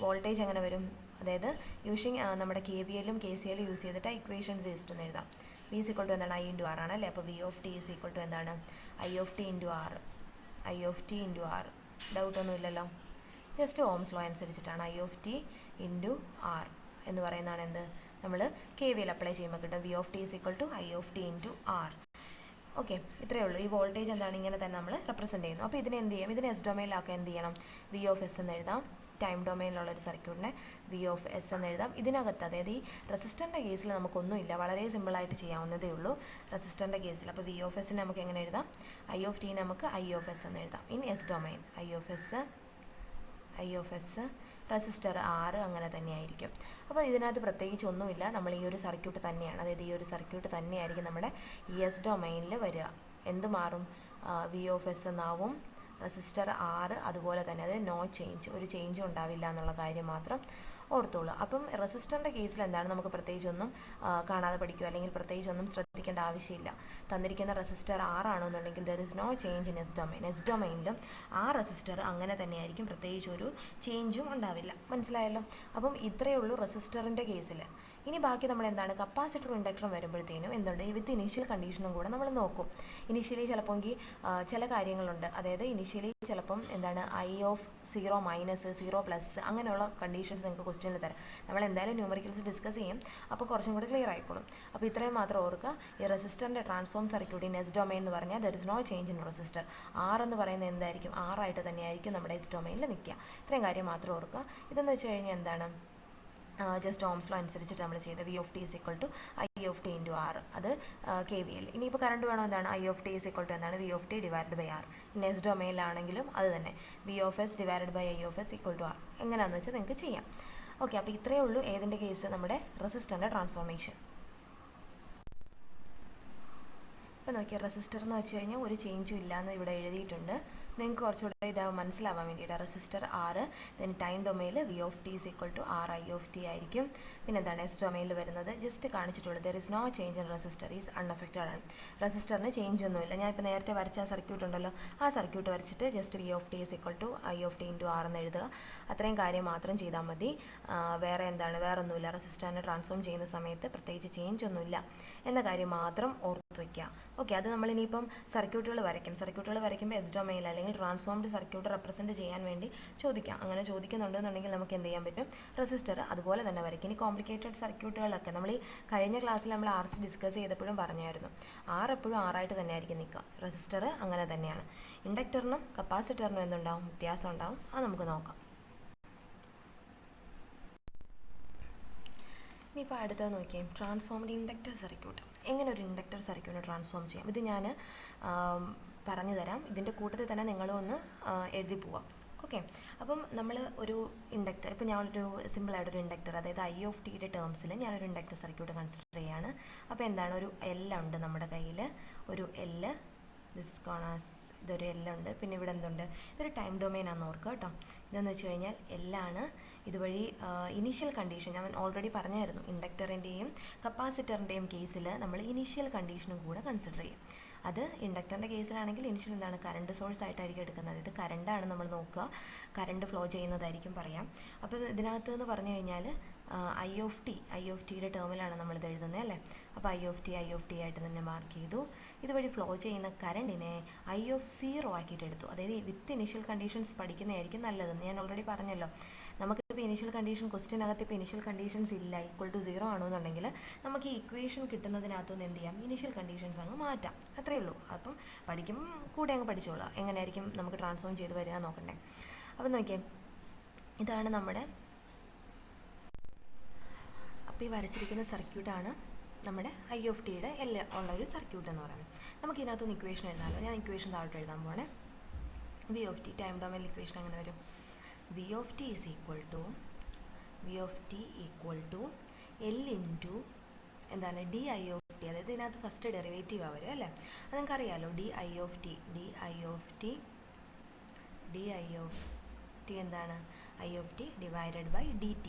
വോൾട്ടേജ് എങ്ങനെ വരും, അതായത് യൂസിങ് നമ്മുടെ KVL ഉം KCL യൂസ് ചെയ്തിട്ട് ഇക്വേഷൻസ് ജസ്റ്റ് ഒന്ന് എഴുതാം. V is equal to എന്താണ്, I into R ആണല്ലേ. അപ്പോൾ V of t is equal to എന്താണ്, I of t into R. I of t into R, ഡൗട്ടൊന്നും ഇല്ലല്ലോ. ജസ്റ്റ് ഓംസ് ലോ അനുസരിച്ചിട്ടാണ് I of t into R എന്ന് പറയുന്നതാണ് എന്ത്, നമ്മൾ KVL അപ്ലൈ ചെയ്യുമ്പോൾ കിട്ടും V of t is equal to I of t into R. Okay, ഇത്രയേ ഉള്ളൂ. ഈ വോൾട്ടേജ് എന്താണ്, ഇങ്ങനെ തന്നെ നമ്മൾ റെപ്രസെൻറ്റ് ചെയ്യുന്നു. അപ്പോൾ ഇതിനെ എന്ത് ചെയ്യാം, ഇതിനെ എസ് ഡൊമൈനിലാക്കാൻ എന്ത് ചെയ്യണം, V of S എന്ന് എഴുതാം. ടൈം ഡൊമൈനിലുള്ളൊരു സർക്യൂട്ടിനെ V of S എന്ന് എഴുതാം. ഇതിനകത്ത് അതായത് ഈ റെസിസ്റ്ററിൻ്റെ കേസിൽ നമുക്കൊന്നുമില്ല, വളരെ സിമ്പിളായിട്ട് ചെയ്യാവുന്നതേ ഉള്ളൂ റെസിസ്റ്ററിൻ്റെ കേസിൽ. അപ്പോൾ V of Sനെ നമുക്ക് എങ്ങനെ എഴുതാം, I of t നമുക്ക് I of S എന്ന് എഴുതാം. In S domain I of S resistor R അങ്ങനെ തന്നെയായിരിക്കും. അപ്പോൾ ഇതിനകത്ത് പ്രത്യേകിച്ച് ഒന്നുമില്ല, നമ്മൾ ഈ ഒരു സർക്യൂട്ട് തന്നെയാണ്, അതായത് ഈ ഒരു സർക്യൂട്ട് തന്നെയായിരിക്കും നമ്മുടെ ഈ എസ് ഡൊമൈനിൽ വരിക. എന്ത് മാറും, V of S എന്നാവും, റെസിസ്റ്റർ R അതുപോലെ തന്നെ, അത് നോ ചേഞ്ച്, ഒരു ചേഞ്ചും ഉണ്ടാവില്ല എന്നുള്ള കാര്യം മാത്രം ഓർത്തോളൂ. അപ്പം റെസിസ്റ്ററിൻ്റെ കേസിൽ എന്താണ്, നമുക്ക് പ്രത്യേകിച്ചൊന്നും കാണാതെ പഠിക്കുക, അല്ലെങ്കിൽ പ്രത്യേകിച്ചൊന്നും ശ്രദ്ധിക്കേണ്ട ആവശ്യമില്ല. തന്നിരിക്കുന്ന റെസിസ്റ്റർ R ആണെന്നുണ്ടെങ്കിൽ there is no change in S domain. S ഡൊമൈനിലും ആ റെസിസ്റ്റർ അങ്ങനെ തന്നെയായിരിക്കും, പ്രത്യേകിച്ചൊരു ചേഞ്ചും ഉണ്ടാവില്ല. മനസ്സിലായല്ലോ. അപ്പം ഇത്രയേ ഉള്ളൂ റെസിസ്റ്ററിൻ്റെ കേസിൽ. ഇനി ബാക്കി നമ്മൾ എന്താണ്, കപ്പാസിറ്ററും ഇൻഡക്ടറും വരുമ്പോഴത്തേനും എന്തുണ്ട്, വിത്ത് ഇനീഷ്യൽ കണ്ടീഷനും കൂടെ നമ്മൾ നോക്കും. ഇനീഷ്യലി ചിലപ്പോൾ ചില കാര്യങ്ങളുണ്ട്, അതായത് ഇനീഷ്യലി ചിലപ്പം എന്താണ് I of 0 മൈനസ് 0 പ്ലസ് അങ്ങനെയുള്ള കണ്ടീഷൻസ് നിങ്ങൾക്ക് ക്വസ്റ്റ്യനിൽ തരാം. നമ്മൾ എന്തായാലും ന്യൂമറിക്കൽസ് ഡിസ്കസ് ചെയ്യും, അപ്പോൾ കുറച്ചും കൂടി ക്ലിയർ ആയിക്കോളും. അപ്പോൾ ഇത്രയും മാത്രം ഓർക്കുക. ഈ റെസിസ്റ്ററിൻ്റെ transform circuit in S domain എന്ന് പറഞ്ഞാൽ there is no change in resistor. R എന്ന് പറയുന്നത് എന്തായിരിക്കും, R ആയിട്ട് തന്നെയായിരിക്കും നമ്മുടെ എസ് ഡൊമൈനിൽ നിൽക്കുക. ഇത്രയും കാര്യം മാത്രം ഓർക്കുക. ഇതെന്ന് വെച്ച് കഴിഞ്ഞാൽ എന്താണ്, ജസ്റ്റ് ഓംസ് ലോ അനുസരിച്ചിട്ട് നമ്മൾ ചെയ്ത V of t is equal to I of t into R, അത് KVL. ഇനിയിപ്പോൾ കറണ്ട് വേണോ, എന്താണ് I of t is equal to എന്താണ്, V of t divided by R. In S ഡൊമൈനിലാണെങ്കിലും അത് തന്നെ V of S divided by I of S equal to R. എങ്ങനെയാണെന്ന് വെച്ചാൽ നിങ്ങൾക്ക് ചെയ്യാം. ഓക്കെ, അപ്പോൾ ഇത്രയേ ഉള്ളൂ ഏതിൻ്റെ കേസ്, നമ്മുടെ റെസിസ്റ്ററിൻ്റെ ട്രാൻസ്ഫോർമേഷൻ. ഇപ്പോൾ നോക്കിയാൽ റെസിസ്റ്റർ എന്ന് വെച്ച് കഴിഞ്ഞാൽ ഒരു ചേഞ്ചും ഇല്ലയെന്ന് ഇവിടെ എഴുതിയിട്ടുണ്ട്. നിങ്ങൾക്ക് കുറച്ചുകൂടെ ഇതാവും മനസ്സിലാവാൻ വേണ്ടിയിട്ട്. റെസിസ്റ്റർ R, ദെൻ ടൈം ഡൊമൈനിൽ V of t is equal to R I of t ആയിരിക്കും. പിന്നെ എന്താണ് എസ് ഡൊമൈനിൽ വരുന്നത്, ജസ്റ്റ് കാണിച്ചിട്ടുള്ളത് there is no change in resistor, is unaffected ആണ്. റെസിസ്റ്ററിന് ചേഞ്ച് ഒന്നുമില്ല. ഞാൻ ഇപ്പോൾ നേരത്തെ വരച്ച സർക്യൂട്ട് ഉണ്ടല്ലോ, ആ സർക്യൂട്ട് വരച്ചിട്ട് just V of t is equal to I of t into R എന്ന് എഴുതുക. അത്രയും കാര്യം മാത്രം ചെയ്താൽ മതി. വേറെ എന്താണ്, വേറെ ഒന്നുമില്ല. റെസിസ്റ്ററിനെ ട്രാൻസ്ഫോം ചെയ്യുന്ന സമയത്ത് പ്രത്യേകിച്ച് ചേഞ്ച് ഒന്നുമില്ല എന്ന കാര്യം മാത്രം ഓർത്ത് വയ്ക്കുക. ഓക്കെ, അത് നമ്മളിനിയിപ്പം സർക്യൂട്ടുകൾ വരയ്ക്കുമ്പോൾ എസ് ഡൊമൈനിൽ അല്ലെങ്കിൽ ട്രാൻസ്ഫോംഡ് സർക്യൂട്ട് റെപ്രസെൻറ്റ് ചെയ്യാൻ വേണ്ടി ചോദിക്കാം. അങ്ങനെ ചോദിക്കുന്നുണ്ടെന്നുണ്ടെങ്കിൽ നമുക്ക് എന്ത് ചെയ്യാൻ പറ്റും, റെസിസ്റ്റർ അതുപോലെ തന്നെ വരയ്ക്കും. ഇനി കോംപ്ലിക്കേറ്റഡ് സർക്യൂട്ടുകളൊക്കെ നമ്മൾ ഈ കഴിഞ്ഞ ക്ലാസ്സിൽ നമ്മൾ RC ഡിസ്കസ് ചെയ്തപ്പോഴും പറഞ്ഞായിരുന്നു, R എപ്പോഴും R ആയിട്ട് തന്നെ ആയിരിക്കും നിൽക്കുക. റെസിസ്റ്റർ അങ്ങനെ തന്നെയാണ്. ഇൻഡക്ടറിനും കപ്പാസിറ്ററിനും എന്തുണ്ടാവും, വ്യത്യാസം ഉണ്ടാവും. അത് നമുക്ക് നോക്കാം. ഇനിയിപ്പോൾ അടുത്തത് നോക്കിയാൽ ട്രാൻസ്ഫോംഡ് ഇൻഡക്ടർ സർക്യൂട്ട്. എങ്ങനെ ഒരു ഇൻഡക്ടർ സർക്യൂട്ട് ട്രാൻസ്ഫോം ചെയ്യാം, ഇത് ഞാൻ പറഞ്ഞു തരാം. ഇതിൻ്റെ കൂട്ടത്തിൽ തന്നെ നിങ്ങളും ഒന്ന് എഴുതി പോവാം. ഓക്കെ, അപ്പം നമ്മൾ ഒരു ഇൻഡക്ടർ, ഇപ്പോൾ ഞാനൊരു സിമ്പിളായിട്ടൊരു ഇൻഡക്ടർ, അതായത് I of t യുടെ ടേംസിൽ ഞാനൊരു ഇൻഡക്ടർ സർക്യൂട്ട് കൺസിഡർ ചെയ്യാണ്. അപ്പോൾ എന്താണ്, ഒരു L ഉണ്ട് നമ്മുടെ കയ്യിൽ, ഒരു L, ദിസ് കോണാസ്, ഇതൊരു L ഉണ്ട്. പിന്നെ ഇവിടെ എന്തുണ്ട്, ഇതൊരു ടൈം ഡൊമൈൻ ആണെന്ന് ഓർക്കുക കേട്ടോ. ഇതെന്ന് വെച്ച് കഴിഞ്ഞാൽ L ആണ്. ഇതുവഴി ഇനീഷ്യൽ കണ്ടീഷൻ ഞാൻ ഓൾറെഡി പറഞ്ഞായിരുന്നു, ഇൻഡക്ടറിൻ്റെയും കപ്പാസിറ്ററിൻ്റെയും കേസിൽ നമ്മൾ ഇനീഷ്യൽ കണ്ടീഷനും കൂടെ കൺസിഡർ ചെയ്യും. അത് ഇൻഡക്ടറിൻ്റെ കേസിലാണെങ്കിൽ ഇനിഷ്യൽ എന്താണ്, കറണ്ട് സോഴ്സ് ആയിട്ടായിരിക്കും എടുക്കുന്നത്. ഇത് കറണ്ടാണ് നമ്മൾ നോക്കുക, കറണ്ട് ഫ്ലോ ചെയ്യുന്നതായിരിക്കും പറയാം. അപ്പോൾ ഇതിനകത്ത് എന്ന് പറഞ്ഞു കഴിഞ്ഞാൽ I of tയുടെ ടേമിലാണ് നമ്മളിത് എഴുതുന്നത് അല്ലേ. അപ്പോൾ I of t ആയിട്ട് തന്നെ മാർക്ക് ചെയ്തു. ഇതുവഴി ഫ്ലോ ചെയ്യുന്ന കറണ്ടിനെ I of 0 ആക്കിയിട്ട് എടുത്തു. അതായത് വിത്ത് ഇനിഷ്യൽ കണ്ടീഷൻസ് പഠിക്കുന്നതായിരിക്കും നല്ലതെന്ന് ഞാൻ ഓൾറെഡി പറഞ്ഞല്ലോ. നമുക്കിപ്പോൾ ഇനിഷ്യൽ കണ്ടീഷൻ, ക്വസ്റ്റ്യനകത്ത് ഇപ്പോൾ ഇനിഷ്യൽ കണ്ടീഷൻസ് ഇല്ല, = 0 ആണെന്നുണ്ടെങ്കിൽ നമുക്ക് ഈ ഇക്വേഷൻ കിട്ടുന്നതിനകത്തുനിന്ന് എന്ത് ചെയ്യാം, ഇനിഷ്യൽ കണ്ടീഷൻസ് അങ്ങ് മാറ്റാം. അത്രയേ ഉള്ളൂ. അപ്പം പഠിക്കുമ്പോൾ കൂടെ അങ്ങ് പഠിച്ചോളാം, എങ്ങനെയായിരിക്കും നമുക്ക് ട്രാൻസ്ഫോം ചെയ്ത് വരിക നോക്കണ്ടേ. അപ്പം നോക്കിയേ, ഇതാണ് നമ്മുടെ, അപ്പോൾ ഈ വരച്ചിരിക്കുന്ന സർക്യൂട്ടാണ് നമ്മുടെ I of tയുടെ ഉള്ളൊരു സർക്യൂട്ട് എന്ന് പറയുന്നത്. നമുക്ക് ഇതിനകത്തൊന്ന് ഇക്വേഷൻ എഴുതാമല്ലോ. ഞാൻ ഇക്വേഷൻ താഴോട്ട് എഴുതാൻ പോണേ. V of t time domain equation അങ്ങനെ വരും, V of t is equal to L into എന്താണ്, di of t, അതായത് ഇതിനകത്ത് ഫസ്റ്റ് ഡെറിവേറ്റീവാണ് വരും അല്ലേ. അത് നിങ്ങൾക്കറിയാമല്ലോ, di of t എന്താണ്, I of t divided by dt.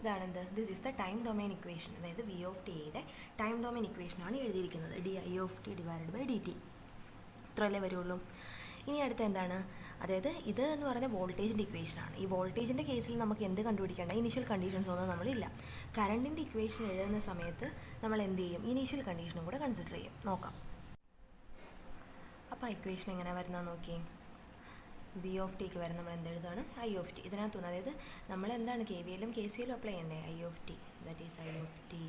ഇതാണെന്ത്, this is the time domain equation. അതായത് V of tയുടെ ടൈം ഡൊമൈൻ ഇക്വേഷനാണ് എഴുതിയിരിക്കുന്നത്, di of t divided by dt. ഇത്രയല്ലേ വരുള്ളൂ. ഇനി അടുത്ത എന്താണ്, അതായത് ഇത് എന്ന് പറയുന്നത് വോൾട്ടേജിൻ്റെ ഇക്വേഷനാണ്. ഈ വോൾട്ടേജിൻ്റെ കേസിൽ നമുക്ക് എന്ത് കണ്ടുപിടിക്കേണ്ട, ഇനീഷ്യൽ കണ്ടീഷൻസ് ഒന്നും നമ്മളില്ല. കറണ്ടിൻ്റെ ഇക്വേഷൻ എഴുതുന്ന സമയത്ത് നമ്മൾ എന്ത് ചെയ്യും, ഇനീഷ്യൽ കണ്ടീഷനും കൂടെ കൺസിഡർ ചെയ്യും. നോക്കാം. അപ്പോൾ ഇക്വേഷൻ എങ്ങനെ വരുന്നതെന്ന് നോക്കിയേ. വി ഓഫ് ടിക്ക് വരെ നമ്മൾ എന്ത് എഴുതുകയാണ്, ഐ ഓഫ് ടി. ഇതിനകത്തുനിന്ന് അതായത് നമ്മൾ എന്താണ് കെ വി എല്ലും കെ സി എല്ലും അപ്ലൈ ചെയ്യണ്ടേ. I of T that is I of T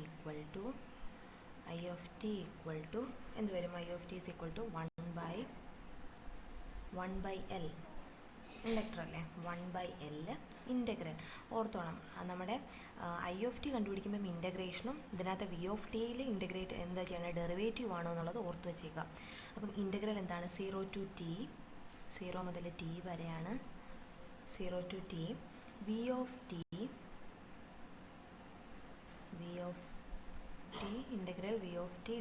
equal to എന്ത് വരും, I of T is equal to 1/L inductor അല്ലേ, 1/L ഇൻറ്റഗ്രൽ. ഓർത്തോണം, നമ്മുടെ ഐ ഓഫ് ടി കണ്ടുപിടിക്കുമ്പം ഇൻറ്റഗ്രേഷനും ഇതിനകത്ത് വി ഓഫ് ടിയിൽ ഇൻറ്റഗ്രേറ്റ് എന്താ ചെയ്യണത്, ഡെറിവേറ്റീവ് ആണോ എന്നുള്ളത് ഓർത്ത് വെച്ചേക്കാം. അപ്പം ഇൻറ്റഗ്രൽ എന്താണ്, 0 to t, 0 മുതൽ t വരെയാണ്, 0 to t V of T integral V of T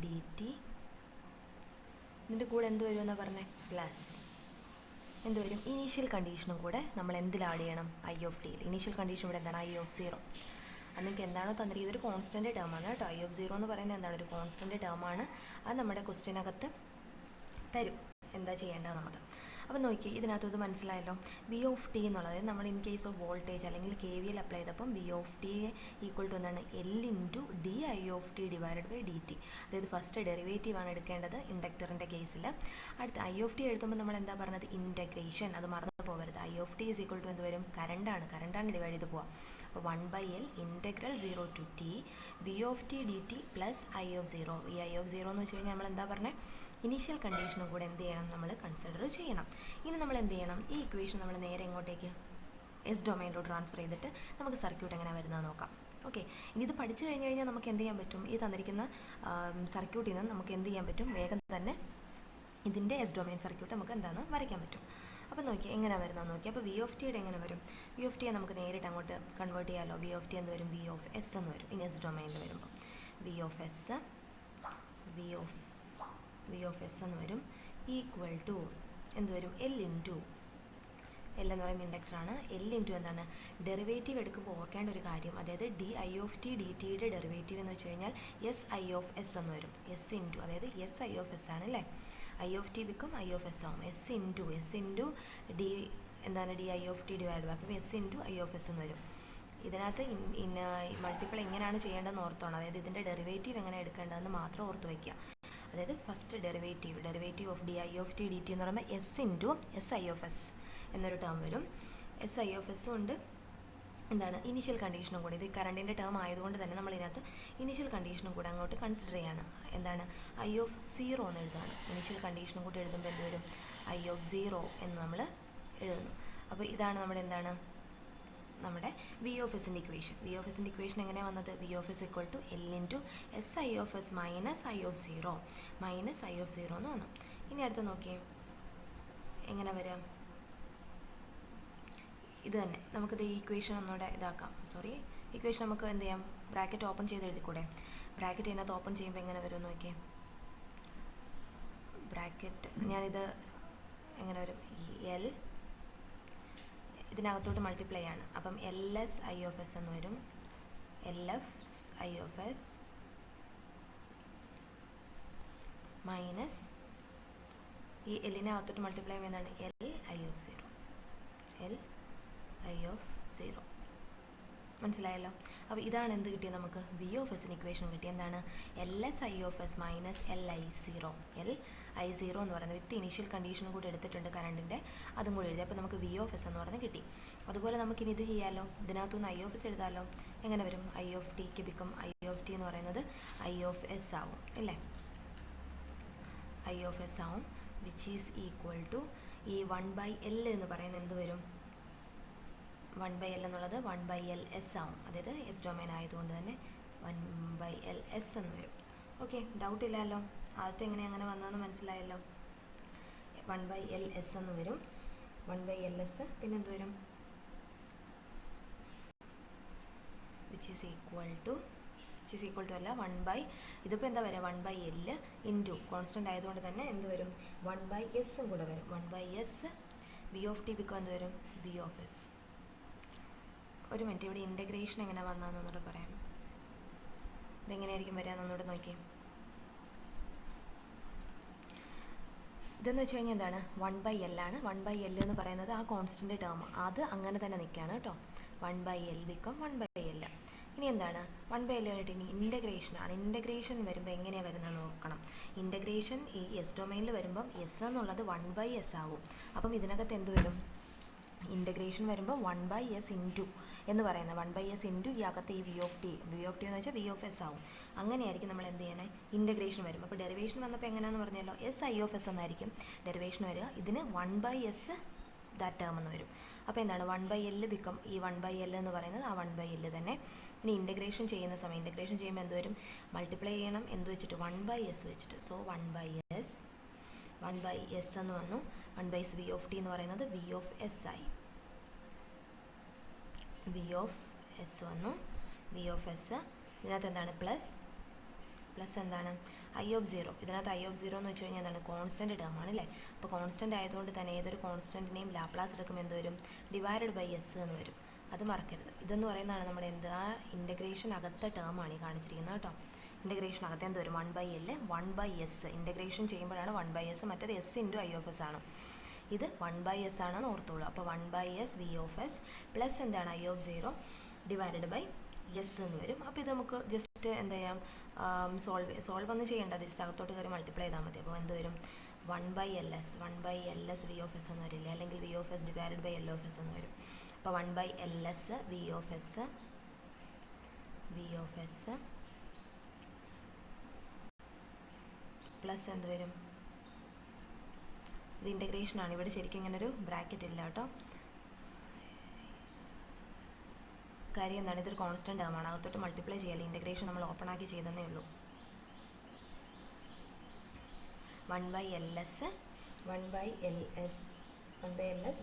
D T ഇതിൻ്റെ കൂടെ എന്ത് വരുമെന്നാണ് പറഞ്ഞത്, പ്ലസ് എന്ത് വരും, ഇനീഷ്യൽ കണ്ടീഷനും കൂടെ നമ്മൾ എന്തിൽ ആഡ് ചെയ്യണം, ഐ ഓഫ് ടിയിൽ. ഇനീഷ്യൽ കണ്ടീഷൻ ഇവിടെ എന്താണ്, ഐ ഓഫ് 0. അത് നിങ്ങൾക്ക് എന്താണോ തന്നിരിക്കുന്നത്, ഇതൊരു കോൺസ്റ്റൻറ്റ് ടേമാണ് കേട്ടോ. ഐ ഓഫ് 0 എന്ന് പറയുന്നത് എന്താണ്, ഒരു കോൺസ്റ്റൻറ്റ് ടേമാണ്. അത് നമ്മുടെ ക്വസ്റ്റ്യനകത്ത് തരും എന്താ ചെയ്യേണ്ടതെന്നുള്ളത്. അപ്പോൾ നോക്കി, ഇതിനകത്ത് ഇത് മനസ്സിലായല്ലോ. വി ഓഫ് ടി എന്നുള്ളത് നമ്മൾ ഇൻ കേസ് ഓഫ് വോൾട്ടേജ് അല്ലെങ്കിൽ കെ വി എൽ അപ്ലൈ ചെയ്തപ്പം V of T equal to എന്താണ്, L into D I of T divided by D T. അതായത് ഫസ്റ്റ് ഡെറിവേറ്റീവ് ആണ് എടുക്കേണ്ടത് ഇൻഡക്ടറിൻ്റെ കേസിൽ. അടുത്ത ഐ ഓഫ് ടി എഴുതുമ്പോൾ നമ്മൾ എന്താ പറഞ്ഞത്, ഇൻറ്റഗ്രേഷൻ, അത് മറന്നു പോകരുത്. I of T is equal to എന്ത് വരും, കറണ്ടാണ് ഡിവൈഡ് ചെയ്ത് പോവുക. അപ്പോൾ 1/L integral 0 to t V of T D T plus I of 0. ഈ ഐ ഓഫ് 0 എന്ന് വെച്ച് കഴിഞ്ഞാൽ നമ്മൾ എന്താ പറഞ്ഞത്, ഇനീഷ്യൽ കണ്ടീഷനും കൂടെ എന്ത് ചെയ്യണം, നമ്മൾ കൺസിഡർ ചെയ്യണം. ഇനി നമ്മൾ എന്ത് ചെയ്യണം, ഈ ഇക്വേഷൻ നമ്മൾ നേരെ എങ്ങോട്ടേക്ക്, എസ് ഡൊമൈനിലോട്ട് ട്രാൻസ്ഫർ ചെയ്തിട്ട് നമുക്ക് സർക്യൂട്ട് എങ്ങനെ വരുന്നത് നോക്കാം. ഓക്കെ, ഇനി ഇത് പഠിച്ചു കഴിഞ്ഞാൽ നമുക്ക് എന്ത് ചെയ്യാൻ പറ്റും, ഈ തന്നിരിക്കുന്ന സർക്യൂട്ടിൽ നിന്ന് നമുക്ക് എന്ത് ചെയ്യാൻ പറ്റും, വേഗം തന്നെ ഇതിൻ്റെ എസ് ഡൊമൈൻ സർക്യൂട്ട് നമുക്ക് എന്താണെന്ന് വരയ്ക്കാൻ പറ്റും. അപ്പോൾ നോക്കി എങ്ങനെ വരുന്നത് നോക്കി. അപ്പോൾ വി ഓഫ് ടിയുടെ എങ്ങനെ വരും, വി ഓഫ് ടിയെ നമുക്ക് നേരിട്ട് അങ്ങോട്ട് കൺവേർട്ട് ചെയ്യാമല്ലോ. വി ഓഫ് ടി എന്ന് വരും, വി ഓഫ് എസ് എന്ന് വരും. ഇനി എസ് ഡൊമൈനിൽ വരുമ്പോൾ വി ഓഫ് എസ് എന്ന് വരും, ഈക്വൽ ടു എന്ത് വരും, എൽ ഇൻറ്റു, എൽ എന്ന് പറയുമ്പോൾ ഇൻഡക്ടറാണ്, എൽ ഇൻറ്റു എന്താണ്, ഡെറിവേറ്റീവ് എടുക്കുമ്പോൾ ഓർക്കേണ്ട ഒരു കാര്യം, അതായത് D I of T D ടിയുടെ ഡെറിവേറ്റീവ് എന്ന് വെച്ച് കഴിഞ്ഞാൽ എസ് ഐ ഓഫ് എസ് എന്ന് വരും. എസ് ഇൻറ്റു, അതായത് എസ് ഐ ഓഫ് എസ് ആണ് അല്ലേ, I of T become I of S ആവും. എസ് ഇൻറ്റു ഡി എന്താണ്, D I of T divide by, അപ്പം S into I of S എന്ന് വരും. ഇതിനകത്ത് മൾട്ടിപ്പിൾ എങ്ങനെയാണ് ചെയ്യേണ്ടതെന്ന് ഓർത്തോണം. അതായത് ഇതിൻ്റെ ഡെറിവേറ്റീവ് എങ്ങനെ എടുക്കേണ്ടതെന്ന് മാത്രം ഓർത്ത് വയ്ക്കുക. അതായത് first derivative of D I of T D T എന്ന് പറയുമ്പോൾ S into S I of S എന്നൊരു ടേം വരും. എസ് ഐ ഓഫ് എസ് കൊണ്ട് എന്താണ്, ഇനീഷ്യൽ കണ്ടീഷനും കൂടി, ഇത് കറണ്ടിൻ്റെ ടേം ആയതുകൊണ്ട് തന്നെ നമ്മൾ ഇതിനകത്ത് ഇനീഷ്യൽ കണ്ടീഷനും കൂടെ അങ്ങോട്ട് കൺസിഡർ ചെയ്യാണ്. എന്താണ്, ഐ ഓഫ് 0 എന്ന് എഴുതാണ്. ഇനീഷ്യൽ കണ്ടീഷനും കൂടി എഴുതുമ്പോൾ എന്ത് വരും, ഐ ഓഫ് 0 എന്ന് നമ്മൾ എഴുതുന്നു. അപ്പോൾ ഇതാണ് നമ്മുടെ എന്താണ്, നമ്മുടെ വി ഓഫ് എസിൻ്റെ ഇക്വേഷൻ. വി ഓഫ് എസിൻ്റെ ഇക്വേഷൻ എങ്ങനെയാണ് വന്നത്, V of S equal to L into S I of S minus I of 0 എന്ന് വന്നു. ഇനി അടുത്ത് നോക്കിയേ എങ്ങനെ വരാം, ഇത് തന്നെ നമുക്കിത് ഈ ഇക്വേഷൻ ഒന്നുകൂടെ ഇതാക്കാം. ഇക്വേഷൻ നമുക്ക് എന്ത് ചെയ്യാം, ബ്രാക്കറ്റ് ഓപ്പൺ ചെയ്ത് എഴുതിക്കൂടെ. ബ്രാക്കറ്റ് ഇതിനകത്ത് ഓപ്പൺ ചെയ്യുമ്പോൾ എങ്ങനെ വരും നോക്കിയേ, ബ്രാക്കറ്റ് ഞാനിത് എങ്ങനെ വരും, എൽ ഇതിനകത്തോട്ട് മൾട്ടിപ്ലൈ ആണ്. അപ്പം L S I of S എന്ന് വരും, L F I of S minus ഈ എല്ലിനകത്തോട്ട് മൾട്ടിപ്ലൈ ചെയ്യുന്നതാണ് എൽ ഐ ഓഫ് 0. മനസ്സിലായല്ലോ. അപ്പോൾ ഇതാണ് എന്ത് കിട്ടിയത് നമുക്ക്, വി ഓഫ് എസിന് ഇക്വേഷൻ കിട്ടി. എന്താണ്, L S I of S minus L I 0 എന്ന് പറയുന്നത് വിത്ത് ഇനീഷ്യൽ കണ്ടീഷനും കൂടി എടുത്തിട്ടുണ്ട് കറണ്ടിൻ്റെ, അതും കൂടി എഴുതി. അപ്പോൾ നമുക്ക് വി ഓഫ് എസ് എന്ന് പറഞ്ഞ് കിട്ടി. അതുപോലെ നമുക്കിനി ഇത് ചെയ്യാമല്ലോ, ഇതിനകത്തുനിന്ന് ഐ ഓഫ് എസ് എഴുതാമല്ലോ. എങ്ങനെ വരും, I of tick become I of T എന്ന് പറയുന്നത് ഐ ഓഫ് എസ് ആവും അല്ലേ, ഐ ഓഫ് എസ് ആവും, വിച്ച് ഈസ് ഈക്വൽ ടു ഈ 1/L എന്ന് പറയുന്നത് എന്ത് വരും, 1/L എന്നുള്ളത് 1/LS ആവും. അതായത് എസ് ഡൊമൈൻ ആയതുകൊണ്ട് തന്നെ 1/LS എന്ന് വരും. ഓക്കെ, ഡൗട്ട് ഇല്ലല്ലോ, ആദ്യത്തെ എങ്ങനെ അങ്ങനെ വന്നതെന്ന് മനസ്സിലായല്ലോ. 1/LS എന്ന് വരും, 1/LS പിന്നെ എന്ത് വരും, വിച്ച് ഈസ് ഈക്വൽ ടു അല്ല 1/, ഇതിപ്പോൾ എന്താ വരിക, 1/L ഇൻറ്റു കോൺസ്റ്റൻ്റ് ആയതുകൊണ്ട് തന്നെ എന്ത് വരും, 1/S കൂടെ വരും. 1/S വി ഓഫ് ടി ബിക്കോ എന്ത് വരും, വി ഓഫ് എസ്. ഒരു മിനിറ്റ്, ഇവിടെ ഇൻറ്റഗ്രേഷൻ എങ്ങനെ വന്നതെന്നൊന്നുകൂടെ പറയാം. ഇതെങ്ങനെയായിരിക്കും വരിക എന്നൊന്നുകൂടെ നോക്കി. ഇതെന്ന് വെച്ച് കഴിഞ്ഞാൽ എന്താണ് 1/L ആണ്. 1/L എന്ന് പറയുന്നത് ആ കോൺസ്റ്റൻ്റ് ടേം അത് അങ്ങനെ തന്നെ നിൽക്കുകയാണ് കേട്ടോ. 1/L become 1/L. ഇനി എന്താണ് 1/L കഴിഞ്ഞിട്ട് ഇനി ഇൻ്റഗ്രേഷനാണ്. ഇൻ്റഗ്രേഷൻ വരുമ്പോൾ എങ്ങനെയാണ് വരുന്നത് നോക്കണം. ഇൻ്റഗ്രേഷൻ ഈ എസ് ഡൊമൈനിൽ വരുമ്പം എസ് എന്നുള്ളത് 1/S ആവും. അപ്പം ഇതിനകത്ത് എന്ത് വരും? ഇൻ്റഗ്രേഷൻ വരുമ്പോൾ 1/S ഇൻറ്റു എന്ന് പറയുന്നത് 1/S ഇൻറ്റു ഈ അകത്ത് ഈ വി ഓഫ് ടി എന്ന് വെച്ചാൽ വി ഓഫ് എസ് ആവും. അങ്ങനെയായിരിക്കും നമ്മൾ എന്ത് ചെയ്യുന്നത് ഇൻ്റഗ്രേഷൻ വരുമ്പോൾ. അപ്പോൾ ഡെറിവേഷൻ വന്നപ്പോൾ എങ്ങനെയാണെന്ന് പറഞ്ഞല്ലോ SI(S) എന്നായിരിക്കും ഡെറിവേഷൻ വരിക. ഇതിന് 1/S ദാറ്റ് ടേം എന്ന് വരും. അപ്പോൾ എന്താണ് 1/L ബിക്കം ഈ 1/L എന്ന് പറയുന്നത് ആ 1/L തന്നെ. ഇനി ഇൻ്റഗ്രേഷൻ ചെയ്യുന്ന സമയം ഇൻ്റഗ്രേഷൻ ചെയ്യുമ്പോൾ എന്ത് വരും? മൾട്ടിപ്ലൈ ചെയ്യണം എന്ത് വെച്ചിട്ട്? 1/S വെച്ചിട്ട്. സോ 1/S എന്ന് വന്നു. 1/S വി ഓഫ് ടി എന്ന് പറയുന്നത് വി ഓഫ് എസ് ആയി. വി ഓഫ് എസ് വന്നു. വി ഓഫ് എസ് ഇതിനകത്ത് എന്താണ് പ്ലസ് എന്താണ് I(0). ഇതിനകത്ത് I(0) എന്ന് വെച്ച് കഴിഞ്ഞാൽ എന്താണ് കോൺസ്റ്റൻറ്റ് ടേം ആണ് അല്ലേ. അപ്പോൾ കോൺസ്റ്റൻറ്റ് ആയതുകൊണ്ട് തന്നെ ഏതൊരു കോൺസ്റ്റൻറ്റിനെയും ലാപ്ലാസ് എടുക്കുമ്പോൾ എന്ത് വരും? ഡിവൈഡഡ്/S എന്ന് വരും. അത് മറക്കരുത്. ഇതെന്ന് പറയുന്നതാണ് നമ്മുടെ എന്ത് ആ ഇൻ്റഗ്രേഷൻ അകത്തെ ടേമാണ് ഈ കാണിച്ചിരിക്കുന്നത് കേട്ടോ. ഇൻ്റഗ്രേഷൻ അകത്ത് എന്ത് വരും? 1/L 1/S. ഇൻ്റഗ്രേഷൻ ചെയ്യുമ്പോഴാണ് 1/S. മറ്റേത് S ഇൻറ്റു I(S) ആണ്. ഇത് 1/S ആണെന്ന് ഓർത്തോളൂ. അപ്പോൾ 1/S V of S plus എന്താണ് I(0) /S എന്ന് വരും. അപ്പോൾ ഇത് നമുക്ക് ജസ്റ്റ് എന്താ ചെയ്യാം സോൾവ് ഒന്നും ചെയ്യേണ്ട. ജസ്റ്റ് അകത്തോട്ട് കയറി മൾട്ടിപ്ലൈ ചെയ്താൽ മതി. അപ്പോൾ എന്ത് വരും? 1/LS വി ഓഫ് എസ് എന്ന് വരില്ലേ, അല്ലെങ്കിൽ V of S /L of S എന്ന് വരും. അപ്പോൾ 1/LS V of S plus എന്ത് വരും? ഇത് ഇൻ്റഗ്രേഷനാണ്. ഇവിടെ ശരിക്കും ഇങ്ങനെ ഒരു ബ്രാക്കറ്റ് ഇല്ല കേട്ടോ. കാര്യം എന്താണ്? ഇതൊരു കോൺസ്റ്റൻ്റ് ടേമാണ്. അകത്തോട്ട് മൾട്ടിപ്ലൈ ചെയ്യല്ലേ. ഇൻ്റഗ്രേഷൻ നമ്മൾ ഓപ്പൺ ആക്കി ചെയ്തതേ ഉള്ളൂ. 1/LS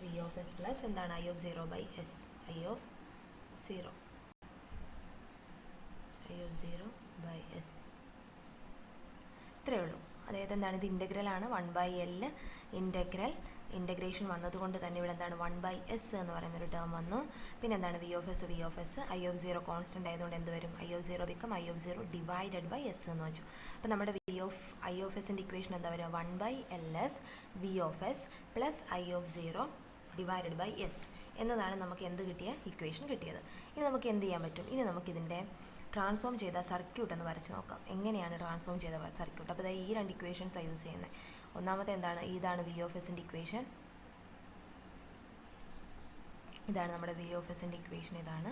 V of S plus എന്താണ് I(0/S I(0/S ഇത്രയേ ഉള്ളൂ. അതായത് എന്താണ് ഇത് ഇൻ്റഗ്രലാണ്. 1/L ഇൻ്റഗ്രേഷൻ വന്നതുകൊണ്ട് തന്നെ ഇവിടെ എന്താണ് 1/S എന്ന് പറയുന്നൊരു ടേം വന്നു. പിന്നെ എന്താണ് V of S I(0) constant ആയതുകൊണ്ട് എന്ത് വരും? I(0) ബിക്കം I(0) എന്ന് വെച്ചു. അപ്പോൾ നമ്മുടെ I(S)ൻ്റെ ഇക്വേഷൻ എന്താ വരിക? 1/LS V of S plus I(0) എന്നതാണ് നമുക്ക് എന്ത് കിട്ടിയ ഇക്വേഷൻ കിട്ടിയത്. ഇനി നമുക്ക് എന്ത് ചെയ്യാൻ പറ്റും? ഇനി നമുക്കിതിൻ്റെ ട്രാൻസ്ഫോം ചെയ്ത സർക്യൂട്ട് എന്ന് വരച്ച് നോക്കാം. എങ്ങനെയാണ് ട്രാൻസ്ഫോം ചെയ്ത സർക്യൂട്ട്? അപ്പോൾ ഈ രണ്ട് ഇക്വേഷൻസാണ് യൂസ് ചെയ്യുന്നത്. ഒന്നാമത്തെ എന്താണ്? ഇതാണ് വി ഓഫ് എസിൻ്റെ ഇക്വേഷൻ. ഇതാണ് നമ്മുടെ വി ഓഫ് എസിൻ്റെ ഇക്വേഷൻ. ഇതാണ്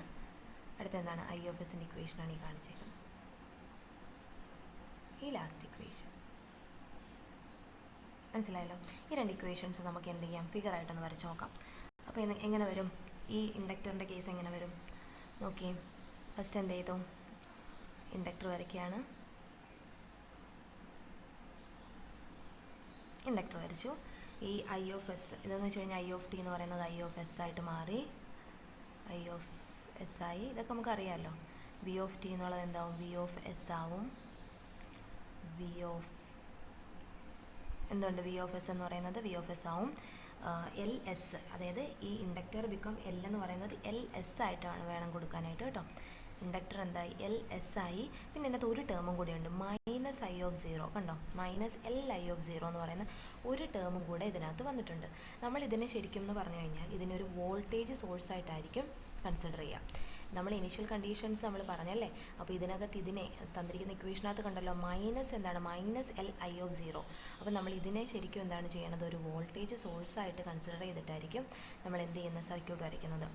അടുത്ത എന്താണ് I(S)ൻ്റെ ഇക്വേഷനാണ് ഈ കാണിച്ചേക്കുന്നത്. ഈ ലാസ്റ്റ് ഇക്വേഷൻ മനസ്സിലായല്ലോ. ഈ രണ്ട് ഇക്വേഷൻസ് നമുക്ക് എന്ത് ചെയ്യാം? ഫിഗർ ആയിട്ടൊന്ന് വരച്ച് നോക്കാം. അപ്പോൾ എങ്ങനെ വരും? ഈ ഇൻഡക്ടറിൻ്റെ കേസ് എങ്ങനെ വരും നോക്കിയേ. ഫസ്റ്റ് എന്ത് ചെയ്തു? ഇൻഡക്ടർ വരയ്ക്കുകയാണ്. ഇൻഡക്ടർ വരച്ചു. ഈ I(S) ഇതെന്ന് വെച്ച് കഴിഞ്ഞാൽ I(T) എന്ന് പറയുന്നത് I(S) ആയിട്ട് മാറി. I(S) ആയി. ഇതൊക്കെ നമുക്കറിയാമല്ലോ. V(T) എന്നുള്ളത് എന്താവും? V(S) ആവും. എന്തുകൊണ്ട് V(S) എന്ന് പറയുന്നത് V(S) ആവും. LS അതായത് ഈ ഇൻഡക്ടർ ബിക്കം L എന്ന് പറയുന്നത് LS ആയിട്ടാണ് വേണം കൊടുക്കാനായിട്ട് കേട്ടോ. ഇൻഡക്ടർ എന്തായി? LS ആയി. പിന്നെ അതിനകത്ത് ഒരു ടേമും കൂടിയുണ്ട് -I(0). കണ്ടോ? -LI(0) എന്ന് പറയുന്ന ഒരു ടേമും കൂടെ ഇതിനകത്ത് വന്നിട്ടുണ്ട്. നമ്മൾ ഇതിനെ ശരിക്കും എന്ന് പറഞ്ഞു കഴിഞ്ഞാൽ ഇതിനൊരു വോൾട്ടേജ് സോഴ്സായിട്ടായിരിക്കും കൺസിഡർ ചെയ്യുക. നമ്മൾ ഇനീഷ്യൽ കണ്ടീഷൻസ് നമ്മൾ പറഞ്ഞല്ലേ. അപ്പോൾ ഇതിനകത്ത് ഇതിനെ തന്നിരിക്കുന്ന ഇക്വേഷനകത്ത് കണ്ടല്ലോ എന്താണ് -LI(0). അപ്പോൾ നമ്മൾ ഇതിനെ ശരിക്കും എന്താണ് ചെയ്യണത്? ഒരു വോൾട്ടേജ് സോഴ്സായിട്ട് കൺസിഡർ ചെയ്തിട്ടായിരിക്കും നമ്മൾ എന്ത് ചെയ്യുന്ന സർക്യൂട്ട് വരയ്ക്കുന്നത്.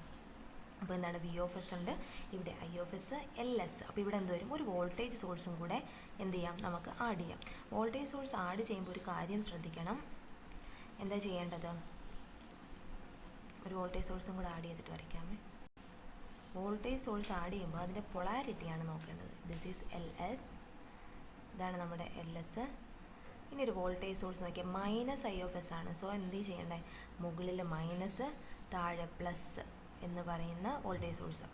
അപ്പോൾ എന്താണ് V(S) ഉണ്ട്, ഇവിടെ I(S), LS. അപ്പോൾ ഇവിടെ എന്ത് വരും? ഒരു വോൾട്ടേജ് സോഴ്സും കൂടെ എന്ത് ചെയ്യാം? നമുക്ക് ആഡ് ചെയ്യാം. വോൾട്ടേജ് സോഴ്സ് ആഡ് ചെയ്യുമ്പോൾ ഒരു കാര്യം ശ്രദ്ധിക്കണം. എന്താ ചെയ്യേണ്ടത്? ഒരു വോൾട്ടേജ് സോഴ്സും കൂടെ ആഡ് ചെയ്തിട്ട് വരയ്ക്കാമേ. വോൾട്ടേജ് സോഴ്സ് ആഡ് ചെയ്യുമ്പോൾ അതിൻ്റെ പൊളാരിറ്റിയാണ് നോക്കേണ്ടത്. ദിസ് ഈസ് LS, ഇതാണ് നമ്മുടെ LS. ഇനി ഒരു വോൾട്ടേജ് സോഴ്സ് നോക്കിയാൽ -I(S) ആണ്. സോ എന്ത് ചെയ്യണ്ടേ? മുകളിൽ മൈനസ്, താഴെ പ്ലസ് എന്ന് പറയുന്ന വോൾട്ടേജ് സോഴ്സ്.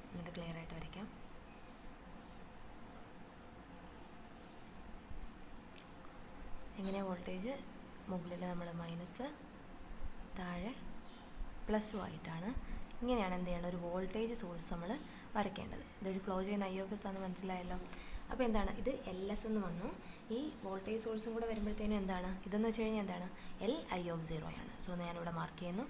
എന്നിട്ട് ക്ലിയർ ആയിട്ട് വരയ്ക്കാം. എങ്ങനെയാണ് വോൾട്ടേജ്? മുകളിൽ നമ്മൾ മൈനസ്, താഴെ പ്ലസും ആയിട്ടാണ്. ഇങ്ങനെയാണ് എന്ത് ചെയ്യേണ്ടത്? ഒരു വോൾട്ടേജ് സോഴ്സ് നമ്മൾ വരയ്ക്കേണ്ടത്. ഇതൊരു ഫ്ലോ ചെയ്യുന്ന I(S) ആണെന്ന് മനസ്സിലായല്ലോ. അപ്പോൾ എന്താണ് ഇത്? LS എന്ന് വന്നു. ഈ വോൾട്ടേജ് സോഴ്സും കൂടെ വരുമ്പോഴത്തേനും എന്താണ് ഇതെന്ന് വെച്ച് കഴിഞ്ഞാൽ എന്താണ് എൽ ഐ ഓഫ് സീറോ ആണ്. സോ ഞാനിവിടെ മാർക്ക് ചെയ്യുന്നു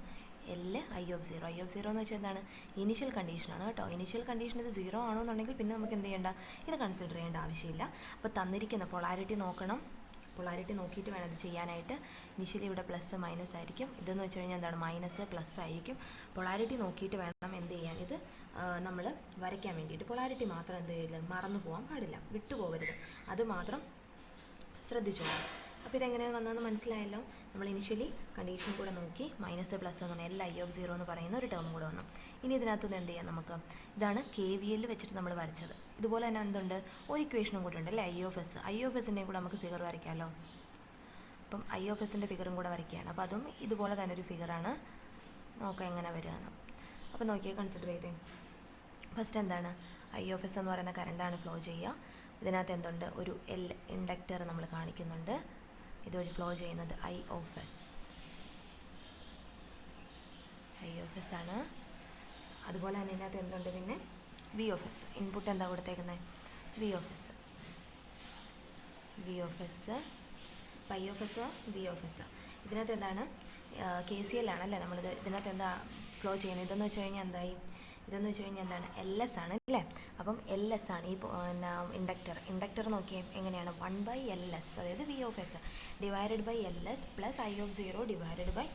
L I of zero. I of zero എന്ന് വെച്ചാൽ എന്താണ് ഇനിഷ്യൽ കണ്ടീഷനാണ് കേട്ടോ. ഇനിഷ്യൽ കണ്ടീഷൻ ഇത് സീറോ ആണെന്നുണ്ടെങ്കിൽ പിന്നെ നമുക്ക് എന്ത് ചെയ്യേണ്ട, ഇത് കൺസിഡർ ചെയ്യേണ്ട ആവശ്യമില്ല. അപ്പോൾ തന്നിരിക്കുന്ന പൊളാരിറ്റി നോക്കണം, പൊളാരിറ്റി നോക്കിയിട്ട് വേണം ഇത് ചെയ്യാനായിട്ട്. ഇനിഷ്യലി ഇവിടെ പ്ലസ് മൈനസ് ആയിരിക്കും, ഇതെന്ന് വെച്ച് കഴിഞ്ഞാൽ എന്താണ് മൈനസ് പ്ലസ് ആയിരിക്കും. പൊളാരിറ്റി നോക്കിയിട്ട് വേണം എന്ത് ചെയ്യാൻ, ഇത് നമ്മൾ വരയ്ക്കാൻ വേണ്ടിയിട്ട്. പൊളാരിറ്റി മാത്രം എന്ത് ചെയ്യില്ല, മറന്നു പോകാൻ പാടില്ല, വിട്ടുപോകരുത്, അത് മാത്രം ശ്രദ്ധിച്ചോളാം. അപ്പോൾ ഇതെങ്ങനെയാണ് വന്നതെന്ന് മനസ്സിലായല്ലോ. നമ്മൾ ഇനിഷ്യലി കണ്ടീഷൻ കൂടെ നോക്കി മൈനസ് പ്ലസ് എന്ന് പറഞ്ഞാൽ എൽ ഐ ഓഫ് സീറോ എന്ന് പറയുന്ന ഒരു ടേം കൂടെ വന്നു. ഇനി ഇതിനകത്തുനിന്ന് എന്ത് ചെയ്യാം നമുക്ക്, ഇതാണ് KVL വെച്ചിട്ട് നമ്മൾ വരച്ചത്. ഇതുപോലെ തന്നെ എന്തുണ്ട്, ഒരു ഇക്വേഷനും കൂടെ ഉണ്ട് അല്ലേ, I of S. I of എസിൻ്റെയും കൂടെ നമുക്ക് ഫിഗർ വരയ്ക്കാമല്ലോ. അപ്പം ഐ ഓഫ് എസിൻ്റെ ഫിഗറും കൂടെ വരയ്ക്കുകയാണ്. അപ്പോൾ അതും ഇതുപോലെ തന്നെ ഒരു ഫിഗറാണ്, നോക്കാം എങ്ങനെ വരികയാണ്. അപ്പോൾ നോക്കിയാൽ കൺസിഡർ ചെയ്തേ. ഫസ്റ്റ് എന്താണ്, ഐ ഓഫ് എസ് എന്ന് പറയുന്ന കറണ്ടാണ് ഫ്ലോ ചെയ്യുക. ഇതിനകത്ത് എന്തുണ്ട്, ഒരു എൽ ഇൻഡക്ടർ നമ്മൾ കാണിക്കുന്നുണ്ട്, ഇതുവഴി ഫ്ലോ ചെയ്യുന്നത് I of S. I of S ആണ്. അതുപോലെ തന്നെ ഇതിനകത്ത് എന്തുണ്ട്, പിന്നെ വി ഓഫ് എസ്. ഇൻപുട്ട് എന്താ കൊടുത്തേക്കുന്നത്, V of S. V of S, I of S, V of S. ഇതിനകത്ത് എന്താണ്, KCL ആണല്ലേ നമ്മളിത് ഇതിനകത്ത് എന്താ ഫ്ലോ ചെയ്യുന്നത്. ഇതെന്ന് വെച്ച് കഴിഞ്ഞാൽ എന്തായി, ഇതെന്ന് വെച്ച് കഴിഞ്ഞാൽ എന്താണ് LS ആണ് അല്ലേ. അപ്പം LS ആണ് ഈ ഇൻഡക്ടർ നോക്കിയേ എങ്ങനെയാണ്, 1/LS, അതായത് V of S divided by LS plus I of zero divided by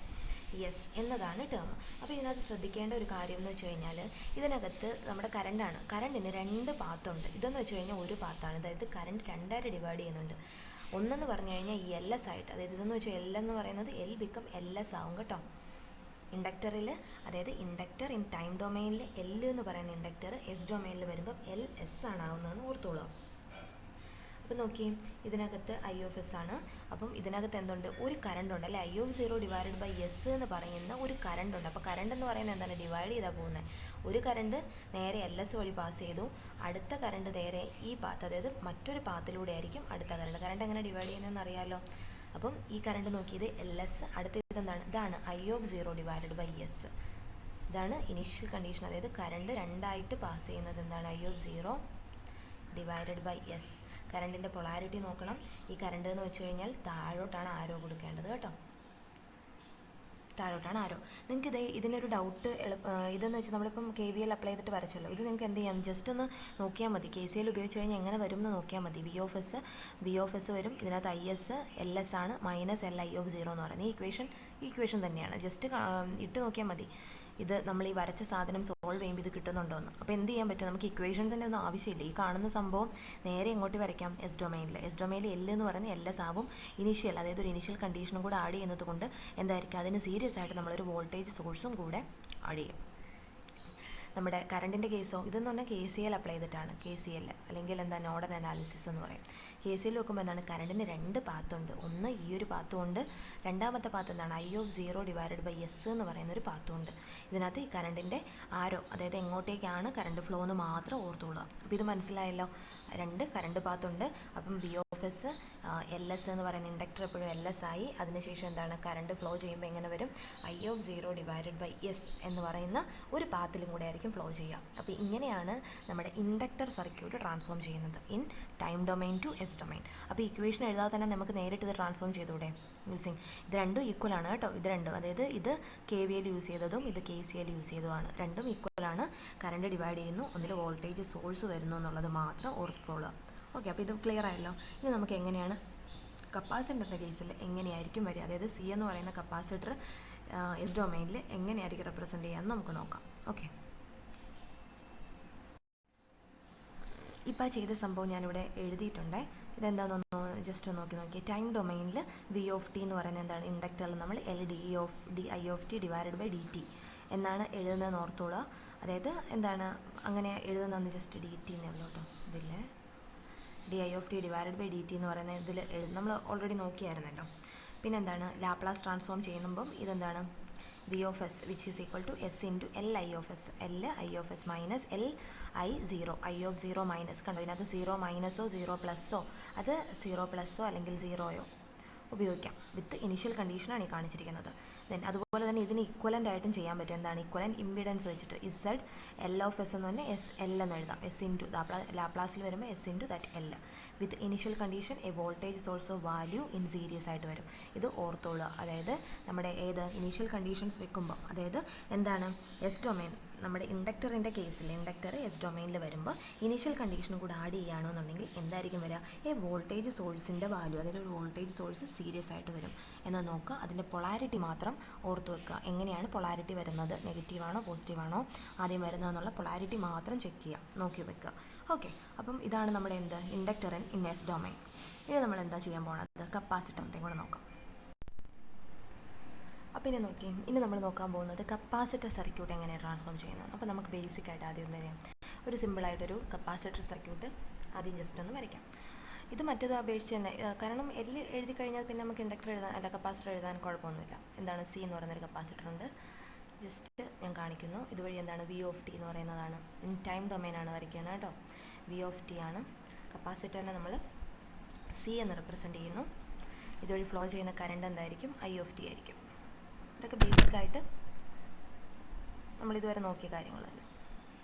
S എന്നതാണ് ടേം. അപ്പോൾ ഇതിനകത്ത് ശ്രദ്ധിക്കേണ്ട ഒരു കാര്യം എന്ന് വെച്ച് കഴിഞ്ഞാൽ ഇതിനകത്ത് നമ്മുടെ കറണ്ടാണ്, കറണ്ടിന് രണ്ട് പാത്തുണ്ട്. ഇതെന്ന് വെച്ച് കഴിഞ്ഞാൽ ഒരു പാത്താണ്, അതായത് കറണ്ട് രണ്ടായിട്ട് ഡിവൈഡ് ചെയ്യുന്നുണ്ട്. ഒന്നെന്ന് പറഞ്ഞു കഴിഞ്ഞാൽ ഈ LS ആയിട്ട്, അതായത് ഇതെന്ന് വെച്ചാൽ L എന്ന് പറയുന്നത് L ബിക്കം LS ആവും കേട്ടോ ഇൻഡക്ടറിൽ. അതായത് ഇൻഡക്ടർ ഇൻ ടൈം ഡൊമൈനിൽ L എന്ന് പറയുന്ന ഇൻഡക്ടർ എസ് ഡൊമൈനിൽ വരുമ്പം LS ആണ് ആവുന്നതെന്ന് ഓർത്തോളാം. അപ്പം നോക്കി ഇതിനകത്ത് ഐ ഓഫ് എസ് ആണ്. അപ്പം ഇതിനകത്ത് എന്തുണ്ട്, ഒരു കറണ്ട് ഉണ്ട് അല്ലേ, I of zero divided by S എന്ന് പറയുന്ന ഒരു കറണ്ട് ഉണ്ട്. അപ്പോൾ കറണ്ട് എന്ന് പറയുന്നത് എന്താണ്, ഡിവൈഡ് ചെയ്താൽ പോകുന്നത്. ഒരു കറണ്ട് നേരെ LS വഴി പാസ് ചെയ്തു, അടുത്ത കറണ്ട് നേരെ ഈ പാത്ത്, അതായത് മറ്റൊരു പാത്തിലൂടെ ആയിരിക്കും അടുത്ത കറണ്ട് എങ്ങനെ ഡിവൈഡ് ചെയ്യുന്നതെന്ന് അറിയാമല്ലോ. അപ്പം ഈ കറണ്ട് നോക്കിയത് LS, അടുത്ത ഇതെന്താണ്, ഇതാണ് I of zero divided by S. ഇതാണ് ഇനീഷ്യൽ കണ്ടീഷൻ, അതായത് കറണ്ട് രണ്ടായിട്ട് പാസ് ചെയ്യുന്നത് എന്താണ്, I of zero divided by എസ്. കറണ്ടിൻ്റെ പൊളാരിറ്റി നോക്കണം. ഈ കറണ്ട് എന്ന് വെച്ച് കഴിഞ്ഞാൽ താഴോട്ടാണ് ആരോ കൊടുക്കേണ്ടത് കേട്ടോ, താഴോട്ടാണ് ആരോ. നിങ്ങൾക്ക് ഇതിനൊരു ഡൗട്ട് ഇതെന്ന് വെച്ചാൽ നമ്മളിപ്പം KVL അപ്ലൈ ചെയ്തിട്ട് വരച്ചല്ലോ, ഇത് നിങ്ങൾക്ക് എന്ത് ചെയ്യാം, ജസ്റ്റ് ഒന്ന് നോക്കിയാൽ മതി. KCL ഉപയോഗിച്ച് കഴിഞ്ഞാൽ എങ്ങനെ വരും എന്ന് നോക്കിയാൽ മതി. വി ഓഫ് എസ് വരും, ഇതിനകത്ത് IS LS ആണ്, minus L I of zero എന്ന് പറയുന്നത് ഈ ഇക്വേഷൻ തന്നെയാണ്. ജസ്റ്റ് ഇട്ട് നോക്കിയാൽ മതി ഇത് നമ്മൾ ഈ വരച്ച സാധനം സോൾവ് ചെയ്യുമ്പോൾ ഇത് കിട്ടുന്നുണ്ടോ എന്ന്. അപ്പോൾ എന്ത് ചെയ്യാൻ പറ്റും, നമുക്ക് ഇക്വേഷൻസിൻ്റെ ഒന്നും ആവശ്യമില്ല. ഈ കാണുന്ന സംഭവം നേരെ ഇങ്ങോട്ട് വരയ്ക്കാം എസ് ഡൊമൈനിൽ L എന്ന് പറയുന്നത് LS ആവും. ഇനീഷ്യൽ, അതായത് ഒരു ഇനീഷ്യൽ കണ്ടീഷനും കൂടെ ആഡ് ചെയ്യുന്നത് കൊണ്ട് എന്തായിരിക്കും, അതിന് സീരിയസ് ആയിട്ട് നമ്മളൊരു വോൾട്ടേജ് സോഴ്സും കൂടെ ആഡ് ചെയ്യും. നമ്മുടെ കറണ്ടിൻ്റെ കേസോ ഇതെന്ന് പറഞ്ഞാൽ KCL അപ്ലൈ ചെയ്തിട്ടാണ്, KCL അല്ലെങ്കിൽ എന്താ നോഡൽ അനാലിസിസ് എന്ന് പറയും. KCL വെക്കുമ്പോൾ എന്താണ്, കറണ്ടിന് രണ്ട് പാത്തുണ്ട്, ഒന്ന് ഈ ഒരു പാത്തും ഉണ്ട്, രണ്ടാമത്തെ പാത്ത് എന്താണ്, I of zero divided by S എന്ന് പറയുന്ന ഒരു പാത്തും ഉണ്ട്. ഇതിനകത്ത് ഈ കറണ്ടിൻ്റെ ആരോ, അതായത് എങ്ങോട്ടേക്കാണ് കറണ്ട് ഫ്ലോ എന്ന് മാത്രം ഓർത്തുകൊള്ളുക. അപ്പോൾ ഇത് മനസ്സിലായല്ലോ, രണ്ട് കറണ്ട് പാത്തുണ്ട്. അപ്പം വി ഓഫ് എസ് LS എന്ന് പറയുന്ന ഇൻഡക്ടർ എപ്പോഴും LS ആയി. അതിനുശേഷം എന്താണ്, കറണ്ട് ഫ്ലോ ചെയ്യുമ്പോൾ എങ്ങനെ വരും, I of zero divided by S എന്ന് പറയുന്ന ഒരു പാത്തിലും കൂടെ ആയിരിക്കും ഫ്ലോ ചെയ്യുക. അപ്പോൾ ഇങ്ങനെയാണ് നമ്മുടെ ഇൻഡക്ടർ സർക്യൂട്ട് ട്രാൻസ്ഫോം ചെയ്യുന്നത് in time domain to S domain. അപ്പോൾ ഇക്വേഷൻ എഴുതാതെ തന്നെ നമുക്ക് നേരിട്ട് ഇത് ട്രാൻസ്ഫോം ചെയ്തൂടെ യൂസിങ്, ഇത് രണ്ടും ഈക്വൽ ആണ് കേട്ടോ. ഇത് രണ്ടും, അതായത് ഇത് KVL യൂസ് ചെയ്തതും ഇത് KCL യൂസ് ചെയ്തതുമാണ്, രണ്ടും ഈക്വൽ ആണ്. കറണ്ട് ഡിവൈഡ് ചെയ്യുന്നു, ഒന്നിൽ വോൾട്ടേജ് സോഴ്സ് വരുന്നു എന്നുള്ളത് മാത്രം ഓർത്തോളുക. ഓക്കെ, അപ്പോൾ ഇത് ക്ലിയർ ആയല്ലോ. ഇനി നമുക്ക് എങ്ങനെയാണ് കപ്പാസിറ്ററിൻ്റെ കേസിൽ എങ്ങനെയായിരിക്കും വരിക, അതായത് C എന്ന് പറയുന്ന കപ്പാസിറ്റർ എസ് ഡൊമൈനിൽ എങ്ങനെയായിരിക്കും റെപ്രസെൻറ്റ് ചെയ്യാമെന്ന് നമുക്ക് നോക്കാം. ഓക്കെ, ഇപ്പോൾ ചെയ്ത സംഭവം ഞാനിവിടെ എഴുതിയിട്ടുണ്ട്. ഇതെന്താണെന്നൊന്ന് ജസ്റ്റ് നോക്കി ടൈം ഡൊമൈനിൽ വി ഓഫ് ടി എന്ന് പറയുന്നത് എന്താണ്, ഇൻഡക്ടറിൽ നമ്മൾ I of T divided by DT എന്നാണ് എഴുതുന്നതെന്ന് ഓർത്തോളുക. അതായത് എന്താണ് അങ്ങനെ എഴുതുന്നതെന്ന് ജസ്റ്റ് DT എന്നേ ഉള്ളൂ കേട്ടോ, ഇതില്ലേ DI of T divided by DT എന്ന് പറയുന്നത് ഇതിൽ നമ്മൾ ഓൾറെഡി നോക്കിയായിരുന്നല്ലോ. പിന്നെ എന്താണ്, ലാപ്ലാസ് ട്രാൻസ്ഫോം ചെയ്യുമ്പം ഇതെന്താണ്, V of S which is equal to S into L I of S, L I of S minus L I zero, I of zero minus, കണ്ടോ ഇതിനകത്ത് സീറോ മൈനസോ സീറോ പ്ലസ്സോ, അത് സീറോ പ്ലസ്സോ അല്ലെങ്കിൽ സീറോയോ ഉപയോഗിക്കാം. വിത്ത് initial കണ്ടീഷനാണ് ഈ കാണിച്ചിരിക്കുന്നത്. ദെൻ അതുപോലെ തന്നെ ഇതിന് ഇക്വലൻ്റ് ആയിട്ടും ചെയ്യാൻ പറ്റും. എന്താണ് ഇക്വലൻ്റ് ഇമ്പിഡൻസ് വെച്ചിട്ട് ഇസഡ് എൽ ഓഫ് എസ് എന്ന് പറഞ്ഞാൽ എസ് എൽ എന്ന് എഴുതാം. എസ് ഇൻറ്റു ലാപ്ലാസിൽ വരുമ്പോൾ S into that L. With initial condition A voltage source of value in series ആയിട്ട് വരും. ഇത് ഓർത്തോളുക. അതായത് നമ്മുടെ ഇനീഷ്യൽ കണ്ടീഷൻസ് വെക്കുമ്പോൾ, അതായത് എന്താണ് എസ് ഡൊമൈൻ, നമ്മുടെ ഇൻഡക്ടറിൻ്റെ കേസിൽ ഇൻഡക്ടർ എസ് ഡൊമൈനിൽ വരുമ്പോൾ ഇനീഷ്യൽ കണ്ടീഷനും കൂടെ ആഡ് ചെയ്യുകയാണെന്നുണ്ടെങ്കിൽ എന്തായിരിക്കും വരിക? എ വോൾട്ടേജ് സോഴ്സിൻ്റെ വാല്യൂ, അതായത് ഒരു വോൾട്ടേജ് സോഴ്സ് സീരീസ് ആയിട്ട് വരും എന്ന് നോക്കുക. അതിൻ്റെ പൊളാരിറ്റി മാത്രം ഓർത്ത് വെക്കുക. എങ്ങനെയാണ് പൊളാരിറ്റി വരുന്നത്, നെഗറ്റീവാണോ പോസിറ്റീവാണോ ആദ്യം വരുന്നതെന്നുള്ള പൊളാരിറ്റി മാത്രം ചെക്ക് ചെയ്യുക, നോക്കി വെക്കുക. ഓക്കെ, അപ്പം ഇതാണ് നമ്മുടെ ഇൻഡക്ടർ ഇൻ എസ് ഡൊമൈൻ. ഇനി നമ്മൾ എന്താ ചെയ്യാൻ പോകുന്നത്? കപ്പാസിറ്ററിൻ്റെയും കൂടെ നോക്കാം. അപ്പോൾ ഇനി നമ്മൾ നോക്കാൻ പോകുന്നത് കപ്പാസിറ്റർ സർക്യൂട്ട് എങ്ങനെ ട്രാൻസ്ഫോം ചെയ്യുന്നത്. അപ്പോൾ നമുക്ക് ബേസിക് ആയിട്ട് ആദ്യം ഒന്ന് ചെയ്യാം. ഒരു സിമ്പിളായിട്ടൊരു കപ്പാസിറ്റർ സർക്യൂട്ട് ആദ്യം ജസ്റ്റ് ഒന്ന് വരയ്ക്കാം. ഇത് മറ്റേത് അപേക്ഷിച്ച് തന്നെ, കാരണം എഴുതി കഴിഞ്ഞാൽ പിന്നെ നമുക്ക് ഇൻഡക്ടർ കപ്പാസിറ്റർ എഴുതാൻ കുഴപ്പമൊന്നുമില്ല. എന്താണ് സി എന്ന് പറയുന്നൊരു കപ്പാസിറ്റർ ഉണ്ട്. ജസ്റ്റ് ഞാൻ കാണിക്കുന്നു. ഇതുവഴി എന്താണ് വി ഓഫ് ടി എന്ന് പറയുന്നതാണ്. ടൈം ഡൊമൈനാണ് വരയ്ക്കുന്നത് കേട്ടോ. വി ഓഫ് ടി ആണ്. കപ്പാസിറ്ററിനെ നമ്മൾ സി എന്ന് റെപ്രസെൻറ്റ് ചെയ്യുന്നു. ഇതുവഴി ഫ്ലോ ചെയ്യുന്ന കറണ്ട് എന്തായിരിക്കും? ഐ ഓഫ് ടി ആയിരിക്കും. ഇതൊക്കെ ബേസിക്കായിട്ട് നമ്മളിതുവരെ നോക്കിയ കാര്യങ്ങളല്ല.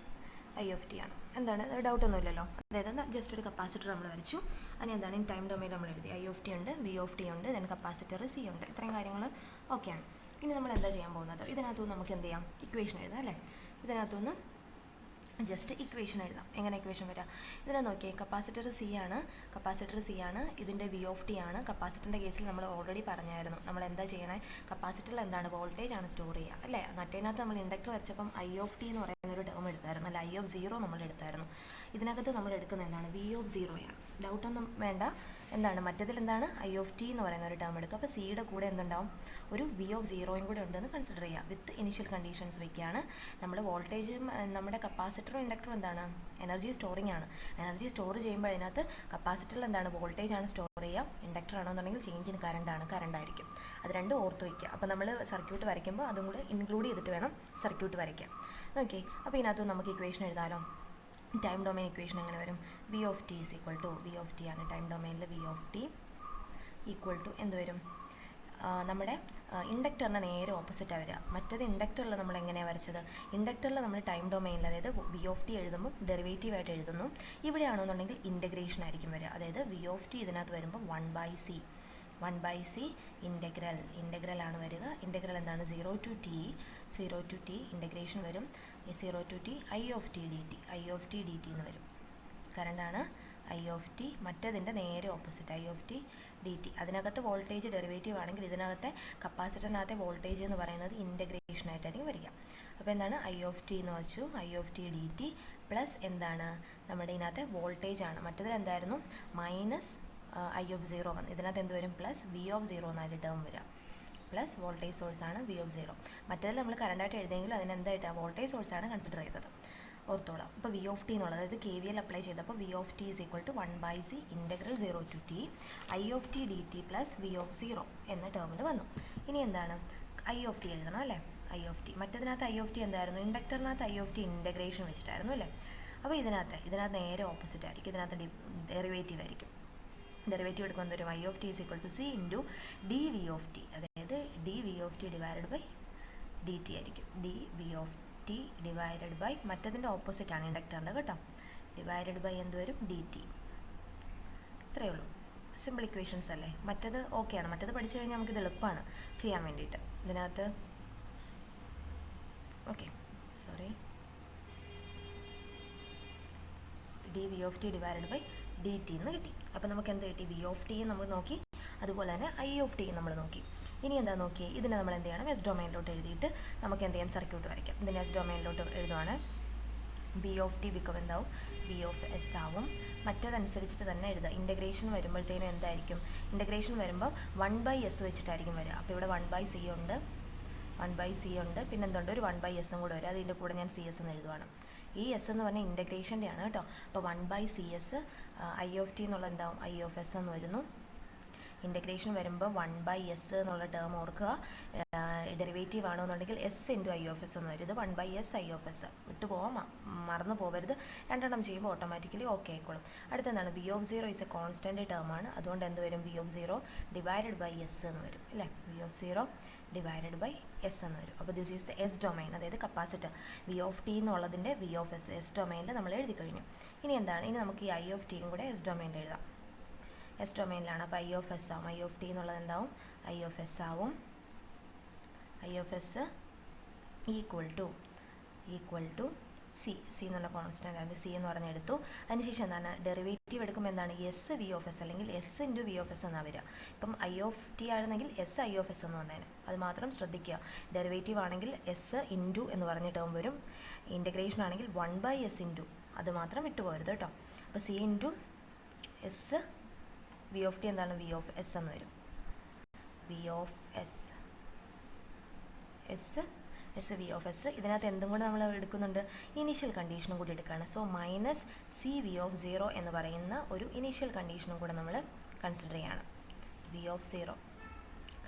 ഐ ഓഫ് ടി ആണ്. എന്താണ് ഡൗട്ടൊന്നുമില്ലല്ലോ. അതായത് ജസ്റ്റ് ഒരു കപ്പാസിറ്റർ നമ്മൾ വരച്ചു. അതിന് എന്താണ് ഇൻ ടൈം ഡൊമൈൻ നമ്മൾ എഴുതി. ഐ ഓഫ് ടി ഉണ്ട്, വി ഓഫ് ടി ഉണ്ട്, ദെൻ കപ്പാസിറ്റർ സി ഉണ്ട്. ഇത്രയും കാര്യങ്ങൾ ഓക്കെയാണ്. ഇനി നമ്മൾ എന്താ ചെയ്യാൻ പോകുന്നത്? ഇതിനകത്തുനിന്ന് നമുക്ക് എന്ത് ചെയ്യാം? ഇക്വേഷൻ എഴുതാം അല്ലേ. ഇതിനകത്തുനിന്ന് ജസ്റ്റ് ഇക്വേഷൻ എഴുതാം. എങ്ങനെ ഇക്വേഷൻ വരാം? ഇതിനെ നോക്കിയേ, കപ്പാസിറ്റർ സി ആണ്. ഇതിൻ്റെ വി ഓഫ് ടി ആണ്. കപ്പാസിറ്ററിൻ്റെ കേസിൽ നമ്മൾ ഓൾറെഡി പറഞ്ഞായിരുന്നു. നമ്മൾ എന്താ ചെയ്യണേ? കപ്പാസിറ്ററിൽ എന്താണ് വോൾട്ടേജ് ആണ് സ്റ്റോർ ചെയ്യുക അല്ലേ. മറ്റേതിനകത്ത് നമ്മൾ ഇൻഡക്ടർ വരച്ചപ്പം ഐ ഓഫ് ടി എന്ന് പറയുന്ന ഒരു ടേം എടുത്തായിരുന്നു, അല്ല ഐ ഓഫ് സീറോ നമ്മൾ എടുത്തായിരുന്നു. ഇതിനകത്ത് നമ്മൾ എടുക്കുന്നത് എന്താണ്? V of സീറോയാണ്. ഡൗട്ടൊന്നും വേണ്ട. എന്താണ് മറ്റേതിൽ എന്താണ് ഐ ഓഫ് ടി എന്ന് പറയുന്ന ഒരു ടേം എടുത്തു. അപ്പോൾ സിയുടെ കൂടെ എന്തുണ്ടാവും? ഒരു വി ഓഫ് സീറോയും കൂടെ ഉണ്ടെന്ന് കൺസിഡർ ചെയ്യുക. വിത്ത് ഇനിഷ്യൽ കണ്ടീഷൻസ് വയ്ക്കുകയാണ്. നമ്മൾ വോൾട്ടേജ്, നമ്മുടെ കപ്പാസിറ്ററും ഇൻഡക്ടറും എന്താണ്? എനർജി സ്റ്റോറിംഗ് ആണ്. എനർജി സ്റ്റോർ ചെയ്യുമ്പോൾ അതിനകത്ത് കപ്പാസിറ്ററിൽ എന്താണ്? വോൾട്ടേജ് ആണ് സ്റ്റോർ ചെയ്യുക. ഇൻഡക്ടർ ആണെന്നുണ്ടെങ്കിൽ ചേഞ്ച് ഇൻ കറണ്ട് ആയിരിക്കും. അത് രണ്ടും ഓർത്ത് വയ്ക്കുക. അപ്പോൾ നമ്മൾ സർക്യൂട്ട് വരയ്ക്കുമ്പോൾ അതും കൂടെ ഇൻക്ലൂഡ് ചെയ്തിട്ട് വേണം സർക്യൂട്ട് വരയ്ക്കാൻ. ഓക്കെ, അപ്പോൾ ഇതിനകത്ത് നമുക്ക് ഇക്വേഷൻ എഴുതാമല്ലോ. ടൈം ഡൊമൈൻ ഇക്വേഷൻ എങ്ങനെ വരും? V of T is equal to, V of T ആണ് ടൈം ഡൊമൈനിൽ. V of T equal to എന്ത് വരും? നമ്മുടെ ഇൻഡക്ടറിന് നേരെ ഓപ്പോസിറ്റാണ് വരിക. മറ്റേത് ഇൻഡക്ടറിൽ നമ്മൾ എങ്ങനെയാണ് വരച്ചത്? ഇൻഡക്ടറിൽ നമ്മൾ ടൈം ഡൊമൈനിൽ, അതായത് വി ഓഫ് ടി എഴുതുമ്പോൾ ഡെറിവേറ്റീവായിട്ട് എഴുതുന്നു. ഇവിടെയാണെന്നുണ്ടെങ്കിൽ ഇൻറ്റഗ്രേഷൻ ആയിരിക്കും വരിക. അതായത് വി ഓഫ് ടി ഇതിനകത്ത് വരുമ്പോൾ 1/c ഇൻറ്റഗ്രൽ ആണ് വരിക. ഇൻറ്റഗ്രൽ എന്താണ്? 0 to t ഇൻറ്റഗ്രേഷൻ വരും. 0 to t I of T D T എന്ന് വരും. കറണ്ടാണ് ഐ ഓഫ് ടി. മറ്റതിൻ്റെ നേരെ opposite I of T D T. അതിനകത്ത് വോൾട്ടേജ് ഡെറിവേറ്റീവ് ആണെങ്കിൽ ഇതിനകത്തെ കപ്പാസിറ്ററിനകത്തെ വോൾട്ടേജ് എന്ന് പറയുന്നത് ഇൻറ്റഗ്രേഷൻ ആയിട്ടായിരിക്കും വരിക. അപ്പോൾ എന്താണ്? ഐ ഓഫ് ടി എന്ന് വെച്ചു. I of T D T plus എന്താണ്? നമ്മുടെ ഇതിനകത്തെ വോൾട്ടേജ് ആണ്. മറ്റതിൽ എന്തായിരുന്നു? മൈനസ് ഐ ഓഫ് സീറോ വന്നു. ഇതിനകത്ത് എന്ത് വരും? പ്ലസ് വി ഓഫ് സീറോ എന്നായിട്ട് ടേം വരിക. പ്ലസ് വോൾട്ടേജ് സോഴ്സാണ് വി ഓഫ് സീറോ. മറ്റേതിൽ നമ്മൾ കറണ്ടായിട്ട് എഴുതിയെങ്കിലും അതിനെന്തായിട്ടാണ്? വോൾട്ടേജ് സോഴ്സാണ് കൺസിഡർ ചെയ്തത്. ഓർത്തോളാം. ഇപ്പോൾ വി ഓഫ് ടി എന്നുള്ളത്, അതായത് കെ വി എൽ അപ്ലൈ ചെയ്തപ്പോൾ V of T is equal to 1/c integral 0 to t I of T D T plus V of zero എന്ന ടേമിൽ വന്നു. ഇനി എന്താണ്? ഐ ഓഫ് ടി എഴുതണം അല്ലേ. ഐ ഓഫ് ടി, മറ്റതിനകത്ത് ഐ ഓഫ് ടി എന്തായിരുന്നു? ഇൻഡക്ടറിനകത്ത് ഐ ഓഫ് ടി ഇൻറ്റഗ്രേഷൻ വെച്ചിട്ടായിരുന്നു അല്ലേ. അപ്പോൾ ഇതിനകത്ത് നേരെ ഓപ്പോസിറ്റ് ആയിരിക്കും. ഇതിനകത്ത് ഡെറിവേറ്റീവ് ആയിരിക്കും. ഡെറിവേറ്റീവ് എടുക്കുന്നത് ഒരു I of T is equal to C into D V of T, അതായത് D V of T divided by D T ആയിരിക്കും. D V of T divided by മറ്റതിൻ്റെ ഓപ്പോസിറ്റ് ആണ് ഇൻഡക്ടറിൻ്റെ കേട്ടോ. ഡിവൈഡഡ് ബൈ എന്ത് വരും? D T. ഇത്രയേ ഉള്ളൂ. സിമ്പിൾ ഇക്വേഷൻസ് അല്ലേ. മറ്റത് ഓക്കെയാണ്. മറ്റത് പഠിച്ചു കഴിഞ്ഞാൽ നമുക്കിത് എളുപ്പമാണ് ചെയ്യാൻ വേണ്ടിയിട്ട്. ഇതിനകത്ത് okay, sorry, D V of T divided by D T എന്ന് കിട്ടി. അപ്പോൾ നമുക്ക് എന്ത് കിട്ടി? വി ഓഫ് ടിയും നമ്മൾ നോക്കി, അതുപോലെ തന്നെ ഐ ഓഫ് ടിയും നമ്മൾ നോക്കി. ഇനി എന്താ നോക്കി? ഇതിനെ നമ്മൾ എന്ത് ചെയ്യണം? എസ് ഡൊമൈനിലോട്ട് എഴുതിയിട്ട് നമുക്ക് എന്ത് ചെയ്യാം? സർക്യൂട്ട് വരയ്ക്കാം. ഇതിന് എസ് ഡൊമൈനിലോട്ട് എഴുതുവാണ്. ബി ഓഫ് ടി ബിക്കം എന്താവും? ബി ഓഫ് എസ് ആവും. മറ്റേതനുസരിച്ചിട്ട് തന്നെ എഴുതുക. ഇൻറ്റഗ്രേഷൻ വരുമ്പോഴത്തേനും എന്തായിരിക്കും? ഇൻറ്റഗ്രേഷൻ വരുമ്പോൾ 1/s വെച്ചിട്ടായിരിക്കും വരിക. അപ്പോൾ ഇവിടെ 1/c ഉണ്ട്, 1/c ഉണ്ട്, പിന്നെ എന്തുണ്ട്? ഒരു 1/s കൂടെ വരും. അതിൻ്റെ കൂടെ ഞാൻ CS എന്ന് എഴുതുവാണ്. ഈ എസ് എന്ന് പറഞ്ഞാൽ ഇൻറ്റഗ്രേഷൻ്റെ ആണ് കേട്ടോ. അപ്പോൾ 1/CS ഐ ഓഫ് ടി എന്നുള്ള എന്താവും? ഐ ഓഫ് എസ് എന്ന് വരുന്നു. ഇൻറ്റഗ്രേഷൻ വരുമ്പോൾ 1/s എന്നുള്ള ടേം ഓർക്കുക. ഡെറിവേറ്റീവ് ആണെന്നുണ്ടെങ്കിൽ S into I of S എന്ന് വരും. ഇത് 1/s ഐ ഓഫ് എസ് വിട്ടു പോകാൻ മറന്നു പോകരുത്. രണ്ടെണ്ണം ചെയ്യുമ്പോൾ ഓട്ടോമാറ്റിക്കലി ഓക്കെ ആയിക്കോളും. അടുത്തെന്താണ് V of zero is a constant term ആണ്. അതുകൊണ്ട് എന്ത് വരും? V of zero divided by S എന്ന് വരും അല്ലേ. V of zero divided by S എന്ന് വരും. അപ്പോൾ this is the S domain, അതായത് കപ്പാസിറ്റർ വി ഓഫ് ടി എന്നുള്ളതിൻ്റെ വി ഓഫ് എസ് ഡൊമൈനിൽ നമ്മൾ എഴുതി കഴിഞ്ഞു. ഇനി എന്താണ്? ഇനി നമുക്ക് ഈ ഐ ഓഫ് ടിയും കൂടെ എസ് ഡൊമൈനിൽ എഴുതാം. എസ് ഡൊമൈനിലാണ്. അപ്പോൾ ഐ ഓഫ് എസ് ആവും. ഐ ഓഫ് ടി എന്നുള്ളത് എന്താവും? ഐ ഓഫ് എസ് ആവും. I of S equal to C എന്നുള്ള കോൺസ്റ്റൻ്റ് ആണ്. സി എന്ന് പറഞ്ഞ് എടുത്തു. അതിനുശേഷം എന്താണ്? ഡെറിവേറ്റീവ് എടുക്കുമ്പോൾ എന്താണ്? എസ് വി ഓഫ് എസ് അല്ലെങ്കിൽ S into V of S എന്നാണ് വരിക. ഇപ്പം ഐ ഓഫ് ടി ആണെങ്കിൽ എസ് ഐ ഓഫ് എസ് എന്ന് വന്നേനെ. അത് മാത്രം ശ്രദ്ധിക്കുക. ഡെറിവേറ്റീവ് ആണെങ്കിൽ എസ് ഇൻറ്റു എന്ന് പറഞ്ഞ ടേം വരും. ഇൻ്റഗ്രേഷൻ ആണെങ്കിൽ 1/s ഇൻറ്റു, അത് മാത്രം വിട്ടുപോകരുത് കേട്ടോ. അപ്പോൾ C into S V of T എന്താണ്? വി ഓഫ് എസ് എന്ന് വരും. V of S S V of S. ഇതിനകത്ത് എന്തും കൂടെ നമ്മൾ എടുക്കുന്നുണ്ട്? ഇനീഷ്യൽ കണ്ടീഷനും കൂടി എടുക്കുകയാണ്. So minus C V of zero എന്ന് പറയുന്ന ഒരു ഇനീഷ്യൽ കണ്ടീഷനും കൂടെ നമ്മൾ കൺസിഡർ ചെയ്യണം. വി ഓഫ് സീറോ,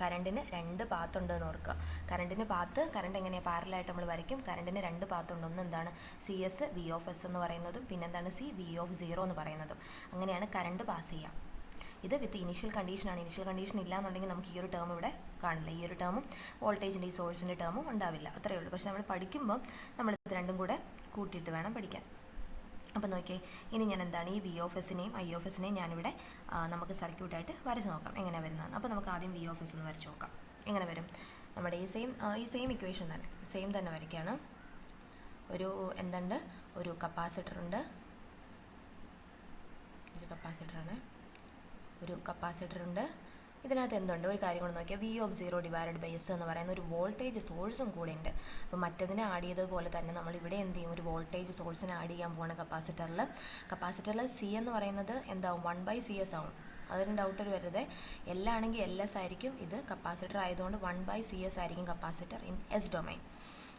കറണ്ടിന് 2 പാത്ത് ഉണ്ടെന്ന് ഓർക്കുക. കറണ്ട് എങ്ങനെയാണ്? പാരലായിട്ട് നമ്മൾ വരയ്ക്കും. കറണ്ടിന് 2 പാത്തുണ്ട്. ഒന്ന് എന്താണ്? C S V of S എന്ന് പറയുന്നതും പിന്നെന്താണ്? സി വി ഓഫ് സീറോ എന്ന് പറയുന്നതും. അങ്ങനെയാണ് കറണ്ട് പാസ് ചെയ്യുക. ഇത് വിത്ത് ഇനീഷ്യൽ കണ്ടീഷനാണ്. ഇനീഷ്യൽ കണ്ടീഷൻ ഇല്ല എന്നുണ്ടെങ്കിൽ നമുക്ക് ഈ ഒരു ടേം ഇവിടെ കാണില്ല. ഈ ഒരു ടേമും വോൾട്ടേജിൻ്റെ ഈ സോഴ്സിൻ്റെ ടേമും ഉണ്ടാവില്ല. അത്രയേ ഉള്ളൂ. പക്ഷേ നമ്മൾ പഠിക്കുമ്പോൾ നമ്മൾ ഇത് രണ്ടും കൂടെ കൂട്ടിയിട്ട് വേണം പഠിക്കാൻ. അപ്പോൾ നോക്കിയേ, ഇനി ഞാൻ എന്താണ് ഈ വി ഓഫ് എസിനെയും ഐ ഓഫ് എസിനെയും ഞാനിവിടെ നമുക്ക് സർക്യൂട്ടായിട്ട് വരച്ച് നോക്കാം എങ്ങനെയാണ് വരുന്നതെന്ന്. അപ്പോൾ നമുക്ക് ആദ്യം വി ഓഫ് എസ് എന്ന് വരച്ച് നോക്കാം. എങ്ങനെ വരും? നമ്മുടെ ഈ സെയിം ഇക്വേഷൻ തന്നെ വരയ്ക്കുകയാണ്. ഒരു എന്തുണ്ട്? ഒരു കപ്പാസിറ്ററുണ്ട്. ഒരു കപ്പാസിറ്ററുണ്ട്. ഇതിനകത്ത് എന്തുണ്ട്? ഒരു കാര്യം കൂടെ നോക്കിയാൽ V of zero divided by S എന്ന് പറയുന്ന ഒരു വോൾട്ടേജ് സോഴ്സും കൂടെ ഉണ്ട്. അപ്പോൾ മറ്റതിനെ ആഡ് ചെയ്തതുപോലെ തന്നെ നമ്മൾ ഇവിടെ എന്ത് ചെയ്യും? ഒരു വോൾട്ടേജ് സോഴ്സിനെ ആഡ് ചെയ്യാൻ പോവാണ് കപ്പാസിറ്ററിൽ സി എന്ന് പറയുന്നത് എന്താവും? 1/CS ആവും. അതിന് ഡൗട്ട് വരരുത്. എൽ ആണെങ്കിൽ LS ആയിരിക്കും. ഇത് കപ്പാസിറ്റർ ആയതുകൊണ്ട് 1/CS ആയിരിക്കും കപ്പാസിറ്റർ ഇൻ എസ് ഡൊമൈൻ.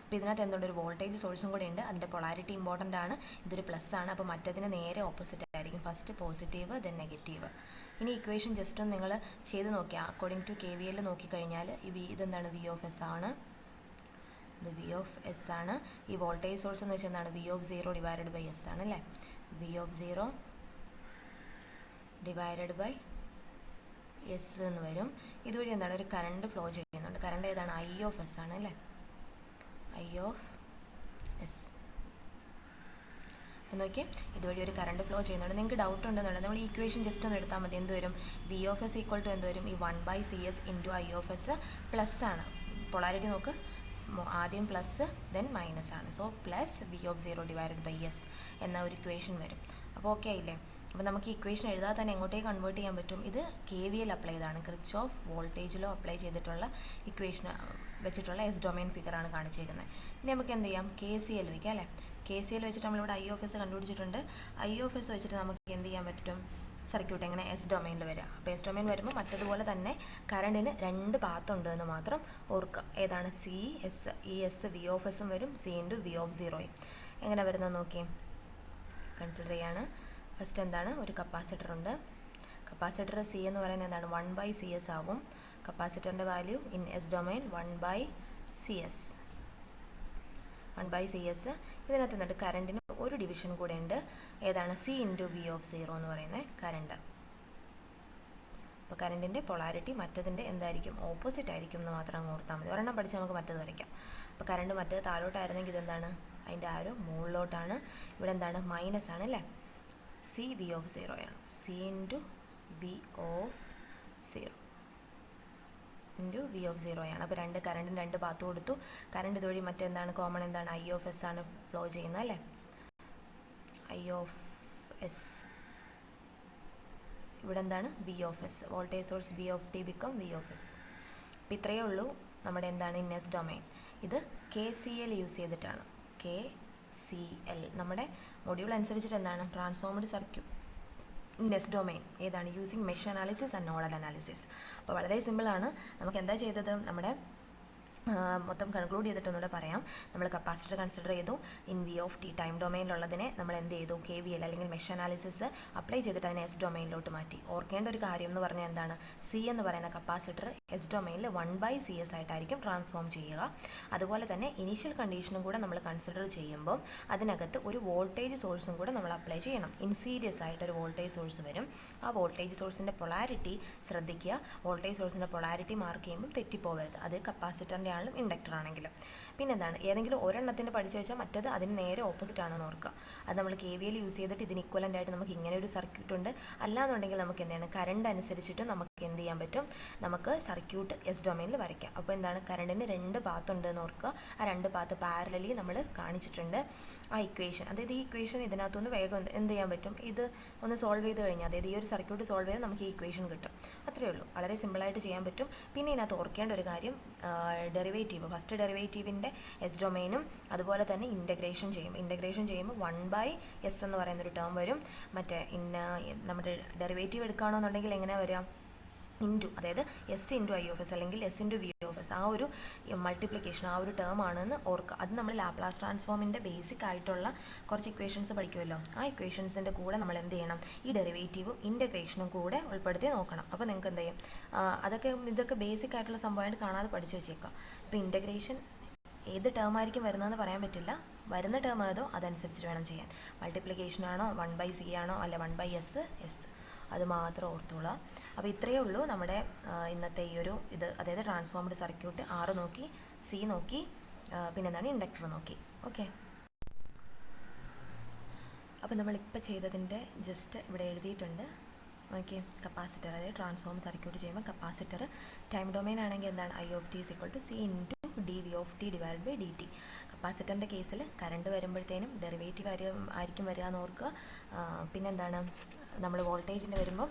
അപ്പോൾ ഇതിനകത്ത് എന്തുണ്ട്? ഒരു വോൾട്ടേജ് സോഴ്സും കൂടെ ഉണ്ട്. അതിൻ്റെ പൊളാരിറ്റി ഇമ്പോർട്ടൻ്റ് ആണ്. ഇതൊരു പ്ലസ് ആണ്. അപ്പോൾ മറ്റതിന് നേരെ ഓപ്പോസിറ്റ് ആയിരിക്കും. First positive, then negative. ഇനി ഇക്വേഷൻ ജസ്റ്റ് ഒന്ന് നിങ്ങൾ ചെയ്ത് നോക്കിയാൽ അക്കോർഡിംഗ് ടു KVL നോക്കിക്കഴിഞ്ഞാൽ ഇതെന്താണ്? വി ഓഫ് എസ് ആണ്. ഇത് വി ഓഫ് എസ് ആണ്. ഈ വോൾട്ടേജ് സോഴ്സ് എന്ന് വെച്ചാൽ എന്താണ്? V of zero divided by S ആണ് അല്ലേ. V of zero divided by S എന്ന് വരും. ഇതുവഴി എന്താണ്? ഒരു കറണ്ട് ഫ്ലോ ചെയ്യുന്നുണ്ട്. കറണ്ട് ഏതാണ്? ഐ ഓഫ് എസ് ആണ് അല്ലേ. ഐ ഓഫ് എസ് നോക്കിയേ, ഇതുവഴി ഒരു കറണ്ട് ഫ്ലോ ചെയ്യുന്നുണ്ട്. നിങ്ങൾക്ക് ഡൗട്ട് ഉണ്ടെന്നുള്ളത് നമ്മൾ ഈ ഇക്വേഷൻ ജസ്റ്റ് ഒന്ന് എടുത്താൽ മതി. എന്ത് വരും? V of S equal to എന്ത് വരും? ഈ 1/CS into I of S plus ആണ്. പൊളാരിറ്റി നോക്ക്, ആദ്യം പ്ലസ് ദെൻ മൈനസ് ആണ്. So plus V of zero divided by S എന്ന ഒരു ഇക്വേഷൻ വരും. അപ്പോൾ ഓക്കെ ആയില്ലേ? അപ്പോൾ നമുക്ക് ഇക്വേഷൻ എഴുതാതെ തന്നെ എങ്ങോട്ടേക്ക് കൺവേർട്ട് ചെയ്യാൻ പറ്റും? ഇത് KVL അപ്ലൈ ചെയ്താണ്. കിർച്ചോഫ് വോൾട്ടേജ് ലോ അപ്ലൈ ചെയ്തിട്ടുള്ള ഇക്വേഷൻ വെച്ചിട്ടുള്ള എസ് ഡൊമൈൻ ഫിഗറാണ് കാണിച്ചിരിക്കുന്നത്. ഇനി നമുക്ക് എന്ത് ചെയ്യാം? KCL വയ്ക്കാം അല്ലേ. KCL വെച്ചിട്ട് നമ്മളിവിടെ ഐ ഓഫ് എസ് കണ്ടുപിടിച്ചിട്ടുണ്ട്. ഐ ഓഫ് എസ് വെച്ചിട്ട് നമുക്ക് എന്ത് ചെയ്യാൻ പറ്റും? സർക്യൂട്ട് എങ്ങനെ എസ് ഡൊമൈനിൽ വരിക. അപ്പോൾ എസ് ഡൊമൈൻ വരുമ്പോൾ മറ്റതുപോലെ തന്നെ കറണ്ടിന് 2 പാത്തുണ്ട് എന്ന് മാത്രം ഓർക്കുക. ഏതാണ്? C S. ഈ എസ് വി ഓഫ് എസും വരും, സി ഇൻറ്റു വി ഓഫ് സീറോയും. എങ്ങനെ വരുന്നത് നോക്കിയേ, കൺസിഡർ ചെയ്യാണ്. ഫസ്റ്റ് എന്താണ്? ഒരു കപ്പാസിറ്റർ ഉണ്ട്. കപ്പാസിറ്റർ സി എന്ന് പറയുന്നത് എന്താണ്? 1/CS ആവും. കപ്പാസിറ്ററിൻ്റെ value in S domain 1/CS. ഇതിനകത്ത് എന്നിട്ട് കറണ്ടിന് ഒരു ഡിവിഷൻ കൂടെ ഉണ്ട്. ഏതാണ്? C into V of zero എന്ന് പറയുന്നത് കറണ്ട്. അപ്പോൾ കറണ്ടിൻ്റെ പൊളാരിറ്റി മറ്റതിൻ്റെ എന്തായിരിക്കും? ഓപ്പോസിറ്റ് ആയിരിക്കും എന്ന് മാത്രം ഓർത്താൽ മതി. ഒരെണ്ണം പഠിച്ച് നമുക്ക് മറ്റത് വരയ്ക്കാം. അപ്പോൾ കറണ്ട് മറ്റേത് താഴോട്ടായിരുന്നെങ്കിൽ ഇതെന്താണ്? അതിൻ്റെ ആരോ മുകളിലോട്ടാണ്. ഇവിടെ എന്താണ്? മൈനസ് ആണ് അല്ലേ. സി വി ഓഫ് സീറോയാണ്. C into V of zero into V of സീറോയാണ്. അപ്പോൾ കറണ്ടിന് 2 പാത്ത് കൊടുത്തു. കറണ്ട് ഇതുവഴി മറ്റെന്താണ്? കോമൺ എന്താണ്? ഐ ഓഫ് എസ് ആണ് ഫ്ലോ ചെയ്യുന്നത് അല്ലേ. I of S. ഇവിടെ എന്താണ്? V of S. Voltage source V of T become V of S. അപ്പോൾ ഇത്രയേ ഉള്ളൂ നമ്മുടെ എന്താണ്? In S domain. ഇത് KCL യൂസ് ചെയ്തിട്ടാണ്. KCL നമ്മുടെ മൊഡ്യൂൾ അനുസരിച്ചിട്ട് എന്താണ്? Transformed circuit in S domain. ഏതാണ്? Using mesh analysis and nodal analysis. അപ്പോൾ വളരെ സിമ്പിളാണ്. നമുക്ക് എന്താ ചെയ്തത്? നമ്മുടെ മൊത്തം കൺക്ലൂഡ് ചെയ്തിട്ടൊന്നുകൂടെ പറയാം. നമ്മൾ കപ്പാസിറ്റർ കൺസിഡർ ചെയ്തു. In V of T time ഡൊമൈനിലുള്ളതിനെ നമ്മൾ എന്ത് ചെയ്തു? KVL അല്ലെങ്കിൽ മെഷ് അനാലിസിസ് അപ്ലൈ ചെയ്തിട്ട് അതിനെ എസ് ഡൊമൈനിലോട്ട് മാറ്റി. ഓർക്കേണ്ട ഒരു കാര്യം എന്ന് പറഞ്ഞാൽ എന്താണ്? സി എന്ന് പറയുന്ന കപ്പാസിറ്റർ എസ് ഡൊമൈനിൽ 1/CS ആയിട്ടായിരിക്കും ട്രാൻസ്ഫോം ചെയ്യുക. അതുപോലെ തന്നെ ഇനീഷ്യൽ കണ്ടീഷനും കൂടെ നമ്മൾ കൺസിഡർ ചെയ്യുമ്പോൾ അതിനകത്ത് ഒരു വോൾട്ടേജ് സോഴ്സും കൂടെ നമ്മൾ അപ്ലൈ ചെയ്യണം. ഇൻ സീരീസ് ആയിട്ടൊരു വോൾട്ടേജ് സോഴ്സ് വരും. ആ വോൾട്ടേജ് സോഴ്സിൻ്റെ പൊളാരിറ്റി ശ്രദ്ധിക്കുക. വോൾട്ടേജ് സോഴ്സിൻ്റെ പൊളാരിറ്റി മാർക്ക് ചെയ്യുമ്പോൾ തെറ്റിപ്പോകരുത്. അത് കപ്പാസിറ്ററിൻ്റെ ആണെങ്കിലും ഇൻഡക്ടർ ആണെങ്കിലും. പിന്നെന്താണ്, ഏതെങ്കിലും ഒരെണ്ണത്തിൻ്റെ പഠിച്ചു വെച്ചാൽ മറ്റത് അതിന് നേരെ ഓപ്പോസിറ്റ് ആണെന്ന് ഓർക്കുക. അത് നമ്മൾ KVL യൂസ് ചെയ്തിട്ട് ഇതിന് ഇക്വലൻ്റ് ആയിട്ട് നമുക്ക് ഇങ്ങനെ ഒരു സർക്യൂട്ട് ഉണ്ട്. അല്ലാന്നുണ്ടെങ്കിൽ നമുക്ക് എന്താണ്, കറണ്ട് അനുസരിച്ചിട്ട് നമുക്ക് എന്ത് ചെയ്യാൻ പറ്റും, നമുക്ക് സർക്യൂട്ട് എസ് ഡൊമൈനിൽ വരയ്ക്കാം. അപ്പോൾ എന്താണ്, കറണ്ടിന് 2 പാത്ത് ഉണ്ട് എന്ന് ഓർക്കുക. ആ 2 പാത്ത് പാരലലി നമ്മൾ കാണിച്ചിട്ടുണ്ട്. ആ ഇക്വേഷൻ, അതായത് ഈ ഇക്വേഷൻ ഇതിനകത്തുനിന്ന് വേഗം എന്ത് ചെയ്യാൻ പറ്റും, ഇത് ഒന്ന് സോൾവ് ചെയ്ത് കഴിഞ്ഞാൽ, അതായത് ഈ ഒരു സർക്യൂട്ട് സോൾവ് ചെയ്താൽ നമുക്ക് ഈ ഇക്വേഷൻ കിട്ടും. അത്രയേ ഉള്ളൂ, വളരെ സിമ്പിളായിട്ട് ചെയ്യാൻ പറ്റും. പിന്നെ ഇതിനകത്ത് ഓർക്കേണ്ട ഒരു കാര്യം, ഡെറിവേറ്റീവ്, ഫസ്റ്റ് ഡെറിവേറ്റീവിൻ്റെ എസ് ഡൊമൈനും അതുപോലെ തന്നെ ഇൻ്റഗ്രേഷൻ ചെയ്യുമ്പോൾ 1/S എന്ന് പറയുന്നൊരു ടേം വരും. മറ്റേ നമ്മുടെ ഡെറിവേറ്റീവ് എടുക്കുകയാണെന്നുണ്ടെങ്കിൽ എങ്ങനെ വരിക, അതായത് S × I/S അല്ലെങ്കിൽ S × V/S, ആ ഒരു മൾട്ടിപ്ലിക്കേഷൻ, ആ ഒരു ടേം ആണെന്ന് ഓർക്കുക. അത് നമ്മൾ ലാപ്ലാസ് ട്രാൻസ്ഫോമിൻ്റെ ബേസിക് ആയിട്ടുള്ള കുറച്ച് ഇക്വേഷൻസ് പഠിക്കുമല്ലോ. ആ ഇക്വേഷൻസിൻ്റെ കൂടെ നമ്മൾ എന്ത് ചെയ്യണം, ഈ ഡെറിവേറ്റീവും ഇൻ്റഗ്രേഷനും കൂടെ ഉൾപ്പെടുത്തി നോക്കണം. അപ്പോൾ നിങ്ങൾക്ക് എന്ത് ചെയ്യും, ഇതൊക്കെ ബേസിക് ആയിട്ടുള്ള സംഭവമായിട്ട് കാണാതെ പഠിച്ചു വെച്ചേക്കാം. ഇപ്പോൾ ഇൻ്റഗ്രേഷൻ ഏത് ടേം ആയിരിക്കും വരുന്നതെന്ന് പറയാൻ പറ്റില്ല. വരുന്ന ടേം ഏതോ അതനുസരിച്ചിട്ട് വേണം ചെയ്യാൻ. മൾട്ടിപ്ലിക്കേഷനാണോ, 1/C ആണോ, അല്ല 1/S, അത് മാത്രം ഓർത്തോളുക. അപ്പോൾ ഇത്രയേ ഉള്ളൂ നമ്മുടെ ഇന്നത്തെ ഈ ഒരു ഇത്, അതായത് ട്രാൻസ്ഫോംഡ് സർക്യൂട്ട്. R നോക്കി, C നോക്കി, പിന്നെന്താണ് ഇൻഡക്ടർ നോക്കി. ഓക്കെ, അപ്പോൾ നമ്മളിപ്പോൾ ചെയ്തതിൻ്റെ ജസ്റ്റ് ഇവിടെ എഴുതിയിട്ടുണ്ട്. ഓക്കെ, കപ്പാസിറ്റർ, അതായത് ട്രാൻസ്ഫോം സർക്യൂട്ട് ചെയ്യുമ്പോൾ കപ്പാസിറ്റർ ടൈം ഡൊമൈൻ ആണെങ്കിൽ എന്താണ്, I(t) = C × dV(t)/dt. കപ്പാസിറ്ററിൻ്റെ കേസിൽ കറണ്ട് വരുമ്പോഴത്തേനും ഡെറിവേറ്റീവ് ആയിരിക്കും വരിക എന്ന് ഓർക്കുക. പിന്നെന്താണ്, നമ്മൾ വോൾട്ടേജിൻ്റെ വരുമ്പോൾ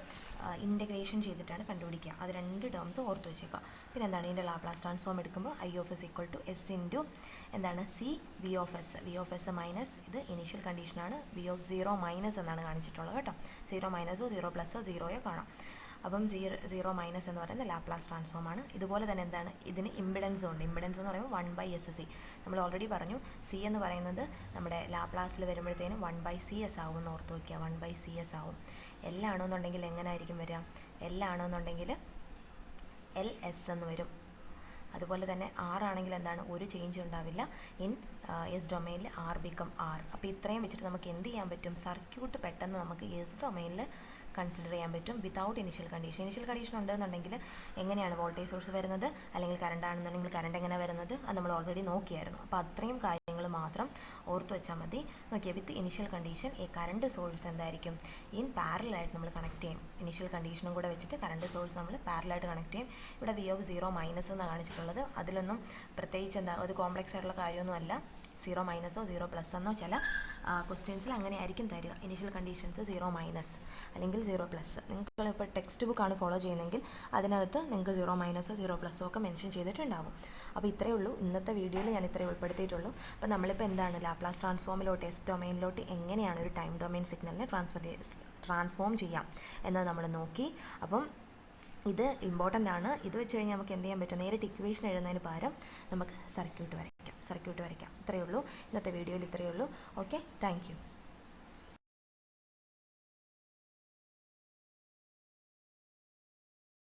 ഇൻ്റഗ്രേഷൻ ചെയ്തിട്ടാണ് കണ്ടുപിടിക്കുക. അത് 2 ടേംസ് ഓർത്ത് വെച്ചേക്കുക. പിന്നെ എന്താണ്, ഇതിൻ്റെ ലാപ്ലാസ് ട്രാൻസ്ഫോം എടുക്കുമ്പോൾ I(s) = S × എന്താണ്, C V(s) മൈനസ്, ഇത് ഇനീഷ്യൽ കണ്ടീഷനാണ്, V(0) എന്നാണ് കാണിച്ചിട്ടുള്ളത് കേട്ടോ. 0 - 0 + 0 കാണാം. അപ്പം 0 - എന്ന് പറയുന്നത് ലാപ്ലാസ് ട്രാൻസ്ഫോം ആണ്. ഇതുപോലെ തന്നെ എന്താണ്, ഇതിന് ഇമ്പിഡൻസും ഉണ്ട്. ഇമ്പിഡൻസ് എന്ന് പറയുമ്പോൾ 1/SC. നമ്മൾ ഓൾറെഡി പറഞ്ഞു, C എന്ന് പറയുന്നത് നമ്മുടെ ലാപ്ലാസിൽ വരുമ്പോഴത്തേനും 1/CS ആവും എന്ന് ഓർത്ത് വയ്ക്കുക. 1/CS ആവും. L ആണെന്നുണ്ടെങ്കിൽ എങ്ങനെ ആയിരിക്കും വരിക, L ആണെന്നുണ്ടെങ്കിൽ LS എന്ന് വരും. അതുപോലെ തന്നെ R ആണെങ്കിൽ എന്താണ്, ഒരു ചേഞ്ച് ഉണ്ടാവില്ല. ഇൻ എസ് ഡൊമൈനിൽ R become R. അപ്പോൾ ഇത്രയും വെച്ചിട്ട് നമുക്ക് എന്ത് ചെയ്യാൻ പറ്റും, സർക്യൂട്ട് പെട്ടെന്ന് നമുക്ക് എസ് ഡൊമൈനിൽ കൺസിഡർ ചെയ്യാൻ പറ്റും without initial condition. Initial condition ഉണ്ടെന്നുണ്ടെങ്കിൽ എങ്ങനെയാണ് വോൾട്ടേജ് സോഴ്സ് വരുന്നത്, അല്ലെങ്കിൽ കറണ്ട് ആണെന്നുണ്ടെങ്കിൽ കറണ്ട് എങ്ങനെ വരുന്നത്, അത് നമ്മൾ ഓൾറെഡി നോക്കിയായിരുന്നു. അപ്പോൾ അത്രയും കാര്യങ്ങൾ മാത്രം ഓർത്ത് വെച്ചാൽ മതി. നോക്കിയാൽ വിത്ത് ഇനിഷ്യൽ കണ്ടീഷൻ ഈ കറണ്ട് സോഴ്സ് എന്തായിരിക്കും, ഇൻ പാരലായിട്ട് നമ്മൾ കണക്ട് ചെയ്യും. ഇനിഷ്യൽ കണ്ടീഷനും കൂടെ വെച്ചിട്ട് കറണ്ട് സോഴ്സ് നമ്മൾ പാരലായിട്ട് കണക്ട് ചെയ്യും. ഇവിടെ V(0) എന്നാണ് കാണിച്ചിട്ടുള്ളത്. അതിലൊന്നും പ്രത്യേകിച്ച് ഒരു കോംപ്ലക്സ് ആയിട്ടുള്ള കാര്യമൊന്നുമല്ല. 0 - 0 എന്നോ ചില ക്വസ്റ്റ്യൻസിൽ അങ്ങനെ ആയിരിക്കും തരിക. ഇനീഷ്യൽ കണ്ടീഷൻസ് 0 - അല്ലെങ്കിൽ 0 നിങ്ങൾ ഇപ്പോൾ ടെക്സ്റ്റ് ബുക്കാണ് ഫോളോ ചെയ്യുന്നതെങ്കിൽ അതിനകത്ത് നിങ്ങൾക്ക് 0 - 0 ഒക്കെ മെൻഷൻ ചെയ്തിട്ടുണ്ടാവും. അപ്പോൾ ഇത്രയേ ഉള്ളൂ ഇന്നത്തെ വീഡിയോയിൽ, ഞാൻ ഇത്രയേ ഉൾപ്പെടുത്തിയിട്ടുള്ളൂ. അപ്പോൾ നമ്മളിപ്പോൾ എന്താണ്, ലാപ്ലാസ് ട്രാൻസ്ഫോമിലോട്ട് എസ് ഡൊമൈനിലോട്ട് എങ്ങനെയാണ് ഒരു ടൈം ഡൊമൈൻ സിഗ്നലിനെ ട്രാൻസ്ഫോം ചെയ്യാം എന്നത് നമ്മൾ നോക്കി. അപ്പം ഇത് ഇമ്പോർട്ടൻ്റ് ആണ്. ഇത് വെച്ച് കഴിഞ്ഞാൽ നമുക്ക് എന്ത് ചെയ്യാൻ പറ്റും, നേരിട്ട് ഇക്വേഷൻ എഴുതുന്നതിന് പകരം നമുക്ക് സർക്യൂട്ട് വരയ്ക്കാം. ഇത്രയേ ഉള്ളൂ ഇന്നത്തെ വീഡിയോയിൽ, ഇത്രയേ ഉള്ളൂ. Okay, thank you.